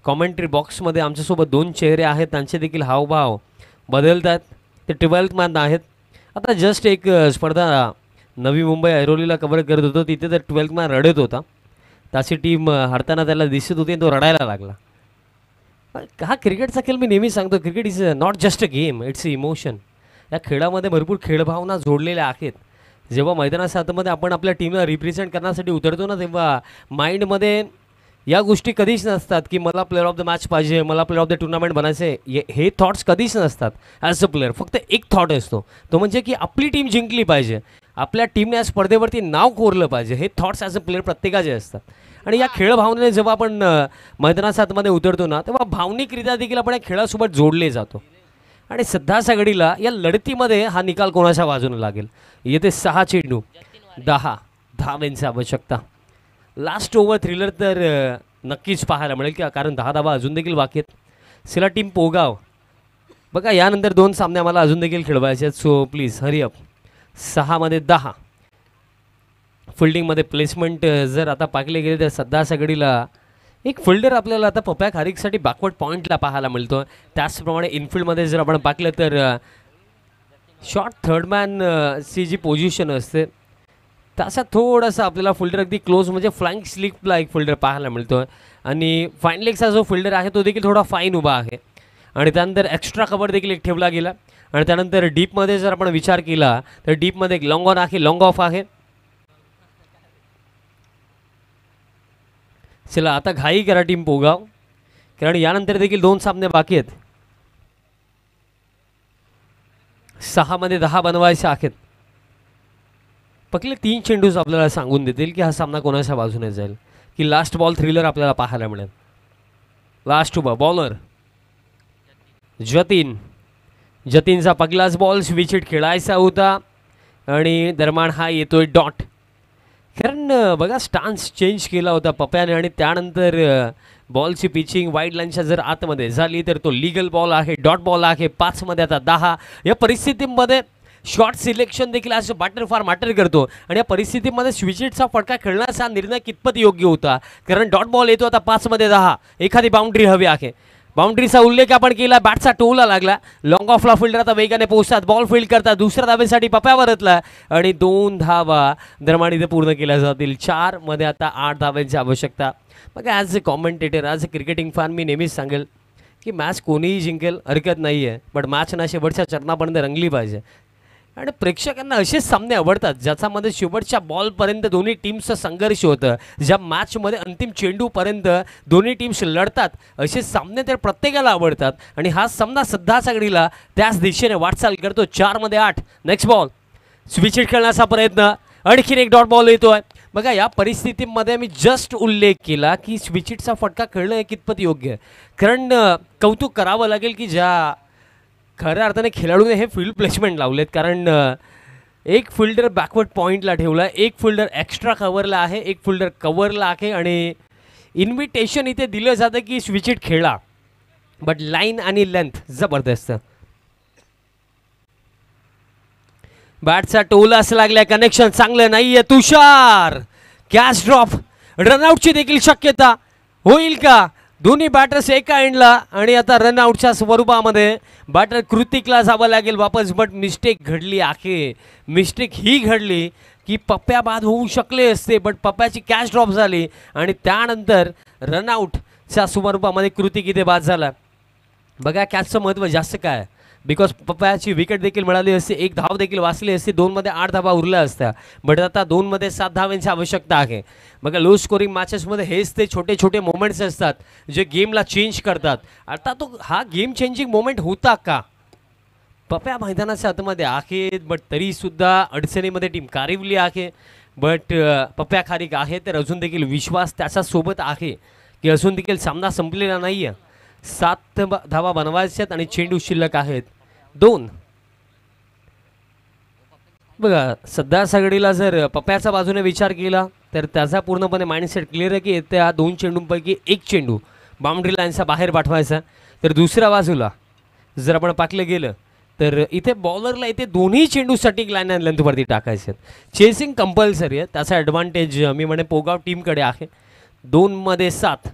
कॉमेंट्री बॉक्समध्ये आमच्यासोबत 2 चेहरे आहेत. त्यांचे देखील हावभाव बदलतात. ते 12th मॅन आहेत. आता जस्ट एक स्पर्धा नवी मुंबई ऐरोलीला कव्हर करत होतो. तिथे तर 12th मॅन रडत होता. त्याची टीम हरताना त्याला दिसत होती. तो रडायला लागला. हा क्रिकेटचा खेळ मी नेहमी सांगतो. Cricket is not just a game, it's a emotion. या खेळामध्ये भरपूर खेळभावना जोडलेल्या आहेत. जेव्हा मैदानाच्या आतमध्ये आपण आपल्या टीमला रिप्रेझेंट करण्यासाठी उतरतो ना तेव्हा माइंडमध्ये या गोष्टी कधीच नसतात की मला प्लेअर ऑफ द मॅच पाहिजे, मला प्लेअर ऑफ द टुर्नामेंट बनायचे. हे थॉट्स कधीच नसतात ॲज अ प्लेअर. फक्त एक थॉट असतो तो म्हणजे की आपली टीम जिंकली पाहिजे, आपल्या टीमने या स्पर्धेवरती नाव कोरलं पाहिजे. हे थॉट्स ॲज अ प्लेअर प्रत्येकाचे असतात. आणि या खेळ भावनेने जेव्हा आपण मैदानाच्या आतमध्ये उतरतो ना तेव्हा भावनिकरित्या देखील आपण या खेळासोबत जोडले जातो. आणि सध्याच्या घडीला या लढतीमध्ये हा निकाल कोणाच्या बाजूने लागेल. येते 6 चेंडू 10 धावांची आवश्यकता. लास्ट ओव्हर थ्रिलर तर नक्कीच पाहायला मिळेल की कारण 10 धावा अजून देखील बाकी आहेत. सिला टीम पोगाव बघा यानंतर 2 सामने आम्हाला अजून देखील खेळवायचे आहेत. So please hurry up. 6 मध्ये 10. फिल्डिंगमध्ये प्लेसमेंट जर आता पाकले गेले तर सध्याच्या घडीला एक फिल्डर आपल्याला आता पप्या खारीकसाठी बॅकवर्ड पॉईंटला पाहायला मिळतो. त्याचप्रमाणे इनफिल्डमध्ये जर आपण पाहिलं तर शॉर्ट थर्ड मॅन ची जी पोझिशन असते त्याचा थोडासा आपल्याला फिल्डर अगदी क्लोज म्हणजे फ्लँक स्लिपला एक फिल्डर पाहायला मिळतो. आणि फाईन लेगचा जो फिल्डर आहे तो देखील थोडा फाईन उभा आहे. आणि त्यानंतर एक्स्ट्रा कव्हर देखील एक ठेवला गेला. आणि त्यानंतर डीपमध्ये जर आपण विचार केला तर डीपमध्ये एक लॉंग ऑन आहे, लॉंग ऑफ आहे. चला आता घाई करा टीम पोगाव कारण यानंतर देखील 2 सामने बाकी आहेत. 6 मध्ये 10 बनवायचे आहेत. पहिले 3 चेंडूच आपल्याला सांगून देतील की हा सामना कोणाच्या बाजूने जाईल. की लास्ट बॉल थ्रिलर आपल्याला पाहायला मिळेल. लास्ट ओव्हर बॉलर जतीनचा पहिलाच बॉल स्विच खेळायचा होता आणि दरम्यान हा येतोय डॉट. कारण बघा स्टान्स चेंज केला होता पप्याने आणि त्यानंतर बॉलची पिचिंग वाईड लाईनच्या जर आतमध्ये झाली तर तो लीगल बॉल आहे, डॉट बॉल आहे. 5 मध्ये आता 10. या परिस्थितीमध्ये शॉर्ट सिलेक्शन देखील आज बॅटर फार मॅटर करतो. आणि या परिस्थितीमध्ये स्विचेटचा फटका खेळण्याचा निर्णय कितपत योग्य होता कारण डॉट बॉल येतो आता 5 मध्ये 10. एखादी बाउंड्री हवी आहे. बाउंड्रीचा उल्लेख आपण केला. बॅटचा टोला लागला. लॉंग ऑफला फिल्डर आता वेगाने पोहोचतात. बॉल फील्ड करतात. दुसऱ्या धावेसाठी पप्यावर येतला आणि 2 धावा दरम्यान इथे पूर्ण केल्या जातील. 4 मध्ये आता 8 धावांची आवश्यकता. मग as a commentator as a cricketing fan मी नेहमीच सांगेल की मॅच कोणीही जिंकेल हरकत नाही आहे बट मॅच ना शेवटच्या चरणापर्यंत रंगली पाहिजे. आणि प्रेक्षकांना असेच सामने आवडतात ज्याच्यामध्ये शेवटच्या बॉलपर्यंत दोन्ही टीम्सचं संघर्ष होतं. ज्या मॅचमध्ये अंतिम चेंडूपर्यंत दोन्ही टीम्स लढतात असे सामने तर प्रत्येकाला आवडतात. आणि हा सामना सध्याच्या घडीला त्याच दिशेने वाटचाल करतो. 4 मध्ये 8. नेक्स्ट बॉल स्विच हिट करण्याचा प्रयत्न. आणखीन एक डॉट बॉल येतोय. बघा या परिस्थितीमध्ये मी जस्ट उल्लेख केला की स्विच हिटचा फटका खेळणं हे कितपत योग्य आहे. कारण कौतुक करावं लागेल की ज्या खऱ्या अर्थाने खेळाडूने हे फील्ड प्लेसमेंट लावलेत. कारण एक फिल्डर बॅकवर्ड पॉईंटला ठेवला, एक फिल्डर एक्स्ट्रा कव्हरला आहे, एक फिल्डर कव्हरला आहे. आणि इन्व्हिटेशन इथे दिलं जातं की स्विच हिट खेळा बट लाईन आणि लेंथ जबरदस्त. बॅटचा टोलास लागल्या. कनेक्शन चांगलं नाहीये. तुषार कॅच ड्रॉप रनआउटची देखील शक्यता होईल का? दोन्ही बॅटर्स एका एंडला आणि आता रनआउटच्या स्वरूपामध्ये बॅटर कृतिकला जावं लागेल वापस. बट मिस्टेक घडली आहे. मिस्टेक ही घडली की पप्प्या बाद होऊ शकले असते, बट पप्प्याची कॅच ड्रॉप झाली आणि त्यानंतर रनआउटच्या स्वरूपामध्ये कृतिक इथे बाद झाला. बघा कॅचचं महत्त्व जास्त काय, बिकॉज पप्प्याची विकेट देखील मिळाली असती, एक धाव देखील वाचली असती, 2 मध्ये 8 धावा उरल्या असत्या. बट आता 2 मध्ये 7 धावांची आवश्यकता आहे. बघा लो स्कोरिंग मॅचेसमध्ये हेच ते छोटे छोटे मोमेंट्स असतात जे गेमला चेंज करतात. आता तो हा गेम चेंजिंग मोमेंट होता का? पप्प्या मैदानाच्या आतमध्ये आहेत, बट तरीसुद्धा अडचणीमध्ये टीम कारिवली आहे. बट पप्प्या खारीक आहे तर अजून देखील विश्वास त्याच्यासोबत आहे की अजून देखील सामना संपलेला नाही आहे. 7 धावा बनवायच्यात आणि चेंडू शिल्लक आहेत 2. बघा सध्या सगळीला जर पप्प्याच्या बाजूने विचार केला तर त्याचा पूर्णपणे माइंडसेट क्लिअर आहे की त्या 2 चेंडूंपैकी एक चेंडू बाउंड्री लाईनचा बाहेर पाठवायचा. तर दुसऱ्या बाजूला जर आपण पाकलं गेलं तर इथे बॉलरला इथे दोन्ही चेंडूसाठी लाईन अँड लेंथवरती टाकायचे. चेसिंग कंपल्सरी आहे, त्याचा ॲडव्हान्टेज मी म्हणे पोगाव टीमकडे आहे. 2 मध्ये 7.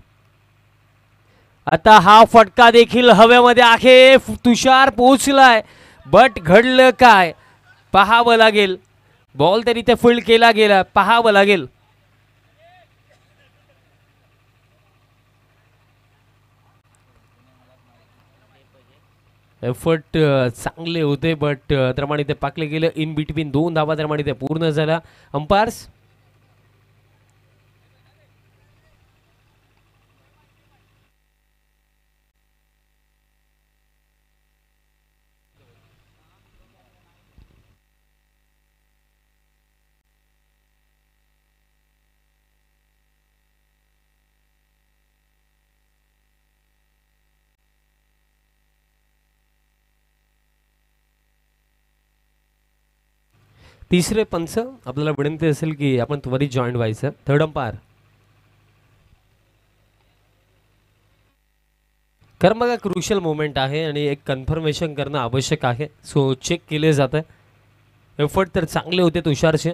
आता हा फटका देखील हवेमध्ये आहे. तुषार पोहोचलाय, बट घडलं काय पाहावं लागेल. बॉल तर इथे फील्ड केला गेला, पाहावं लागेल. एफर्ट चांगले होते, बट त्याप्रमाणे ते पाकले गेले. इन बिटवीन 2 धावा त्याप्रमाणे ते पूर्ण झाला. अंपायर्स तिसरे पंच आपल्याला विनंती असेल की आपण त्वरित जॉईन व्हायचं. थर्ड अंपायर कारण बघा क्रुशियल मोमेंट आहे आणि एक कन्फर्मेशन करणं आवश्यक आहे. सो चेक केले जात आहे. एफर्ट तर चांगले होते तुषारचे.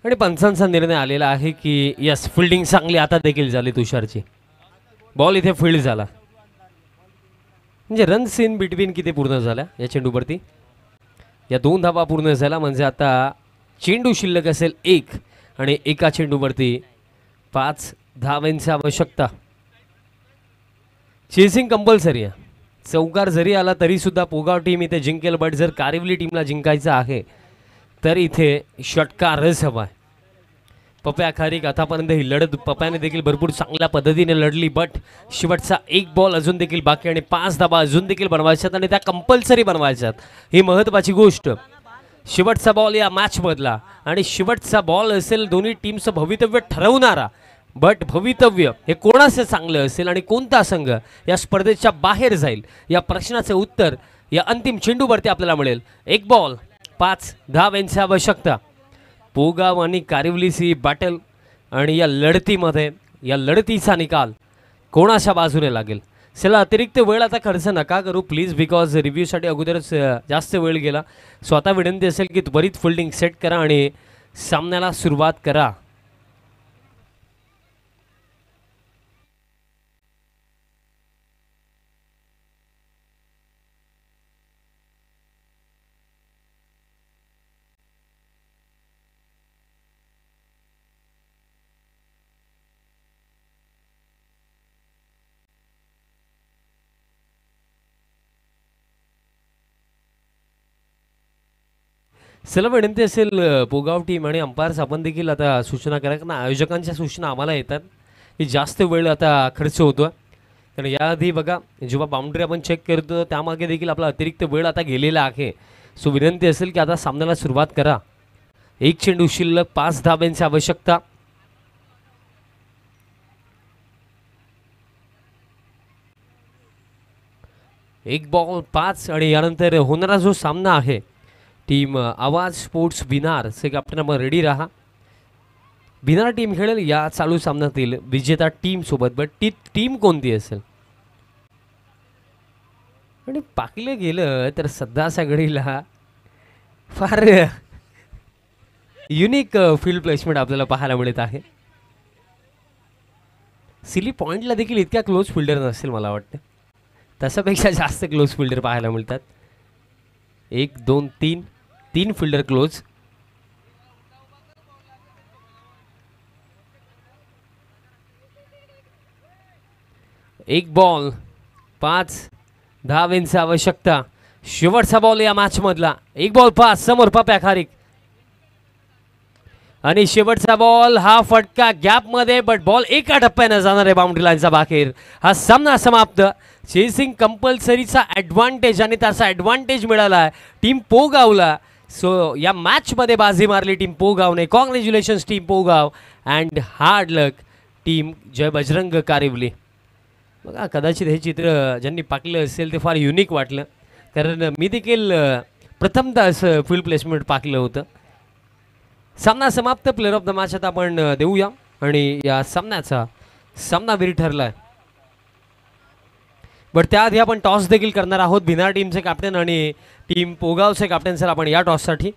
आणि पंचांचा निर्णय आलेला आहे की यस फिल्डिंग चांगली आता देखील झाली तुषारची. बॉल इथे फील्ड झाला म्हणजे रन्स इन बिटवीन किती पूर्ण झाल्या या चेंडूवरती. या 2 धावा पूर्ण झाल्या म्हणजे आता चेंडू शिल्लक असेल 1 आणि एका चेंडूवरती 5 धावांची आवश्यकता. चेसिंग कंपल्सरी आहे. चौकार जरी आला तरी सुद्धा पोगाव टीम इथे जिंकेल, बट जर कारिवली टीमला जिंकायचं आहे तर इथे षटकारच हवा आहे. पप्या खारीक आतापर्यंत ही लढत पप्याने देखील भरपूर चांगल्या पद्धतीने लढली, बट शेवटचा एक बॉल अजून देखील बाकी आणि 5 धाबा अजून देखील बनवायच्यात आणि त्या कंपल्सरी बनवायच्यात. ही महत्त्वाची गोष्ट. शेवटचा बॉल या मॅचमधला आणि शेवटचा बॉल असेल दोन्ही टीमचं भवितव्य ठरवणारा. बट भवितव्य हे कोणाचं चांगलं असेल आणि कोणता संघ या स्पर्धेच्या बाहेर जाईल या प्रश्नाचं उत्तर या अंतिम चेंडूवरती आपल्याला मिळेल. एक बॉल 5 धावांची आवश्यकता. पोगाव आणि कारिवलीची बॅटल आणि या लढतीमध्ये या लढतीचा निकाल कोणाच्या बाजूने लागेल. चला अतिरिक्त वेळ आता खर्च नका करू प्लीज, बिकॉज रिव्ह्यूसाठी अगोदरच जास्त वेळ गेला. स्वतः विनंती असेल की त्वरित फिल्डिंग सेट करा आणि सामन्याला सुरुवात करा. चला विनंती असेल पोगाव टीम आणि अंपायर्स आपण देखील आता सूचना करा, कारण आयोजकांच्या सूचना आम्हाला येतात की जास्त वेळ आता खर्च होतो. कारण याआधी बघा जेव्हा बाउंड्री आपण चेक करतो त्यामागे देखील आपला अतिरिक्त वेळ आता गेलेला आहे. सो विनंती असेल की आता सामन्याला सुरुवात करा. एक चेंडू शिल्लक 5 धाब्यांची आवश्यकता. एक बॉल 5 आणि यानंतर होणारा जो सामना आहे टीम आवाज स्पोर्ट्स बिनार से कॅप्टन आपण रेडी राहा. बिनार टीम खेळेल या चालू सामन्यातील विजेता टीम सोबत, बट ती टीम कोणती असेल. आणि पाहिलं गेलं तर सध्याच्या घडीला फार युनिक फील्ड प्लेसमेंट आपल्याला पाहायला मिळत आहे. सिली पॉइंटला देखील इतक्या क्लोज फिल्डर नसेल मला वाटतं, तशापेक्षा जास्त क्लोज फिल्डर पाहायला मिळतात. 1 2 3 फिल्डर क्लोज. एक बॉल 5 धावांची आवश्यकता. शेवटचा बॉल या मॅच मधला. एक बॉल 5 समोर पप्या खारीक आणि शेवटचा बॉल हा फटका गॅप मध्ये, बट बॉल एका टप्प्याने जाणार आहे बाउंड्री लाईनच्या बाहेर. हा सामना समाप्त. चेसिंग कंपल्सरीचा ॲडव्हान्टेज आणि त्याचा ॲडव्हान्टेज मिळाला आहे टीम पोगावला. सो या मॅच मध्ये बाजी मारली टीम पोगावने. Congratulations team Pogaon and hard luck team Jai Bajrang Karivali. बघा कदाचित हे चित्र ज्यांनी पाहिलं असेल ते फार युनिक वाटलं, कारण मी देखील प्रथमतः असं फील्ड प्लेसमेंट पाहिलं होतं. सामना समाप्त. प्लेअर ऑफ द मॅच आता आपण देऊया आणि या सामन्याचा सामनावीर ठरला आहे. बट त्याआधी आपण टॉस देखील करणार आहोत. बिनार टीमचे कॅप्टन आणि टीम पोगावचे कॅप्टन सर आपण या टॉससाठी.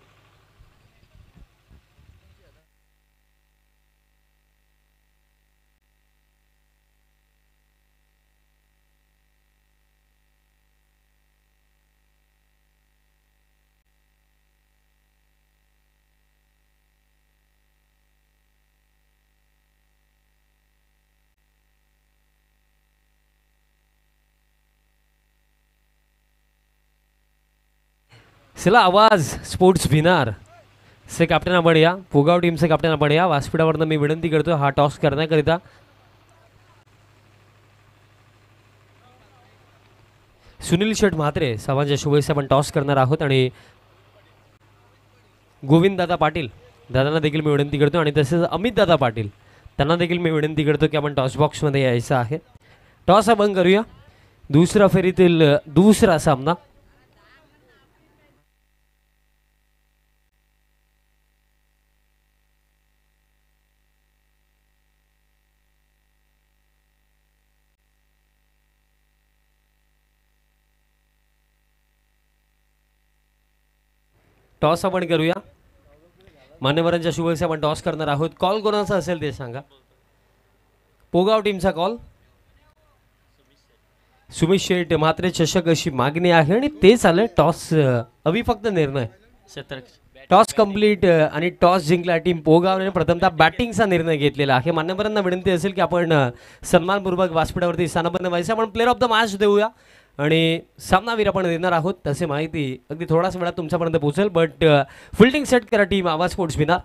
चला आवाज स्पोर्ट्स बिनार से कॅप्टन आपण या, पोगाव टीमचे कॅप्टन आपण या. व्यासपीठावरनं मी विनंती करतो हा टॉस करण्याकरिता. सुनील शेठ म्हात्रे साहेबांच्या शुभेच्छा आपण टॉस करणार आहोत आणि गोविंद दादा पाटील दादांना देखील मी विनंती करतो आणि तसेच अमित दादा पाटील त्यांना देखील मी विनंती करतो की आपण टॉस बॉक्समध्ये यायचं आहे. टॉस आपण करूया. दुसऱ्या फेरीतील दुसरा सामना. टॉस आपण करूया. मान्यवरांच्या शुभेच्छा आपण टॉस करणार आहोत. कॉल कोणाचा असेल ते सांगा. पोगाव टीमचा कॉल सुमित शेठ म्हात्रे चषक अशी मागणी आहे आणि ते चालेल. टॉस अविभक्त निर्णय. टॉस कंप्लीट आणि टॉस जिंकला टीम पोगावने. प्रथमतः बॅटिंगचा निर्णय घेतलेला आहे. मान्यवरांना विनंती असेल की आपण सन्मानपूर्वक व्यासपीठावरती स्थानापन्न व्हायचं. आपण प्लेअर ऑफ द मॅच देऊया आणि सामनावीर आपण देणार आहोत. तसे माहिती अगदी थोड्याच वेळात तुमच्यापर्यंत पोहोचेल. बट फिल्डिंग सेट करा टीम आवाज स्पोर्ट्स बिनार.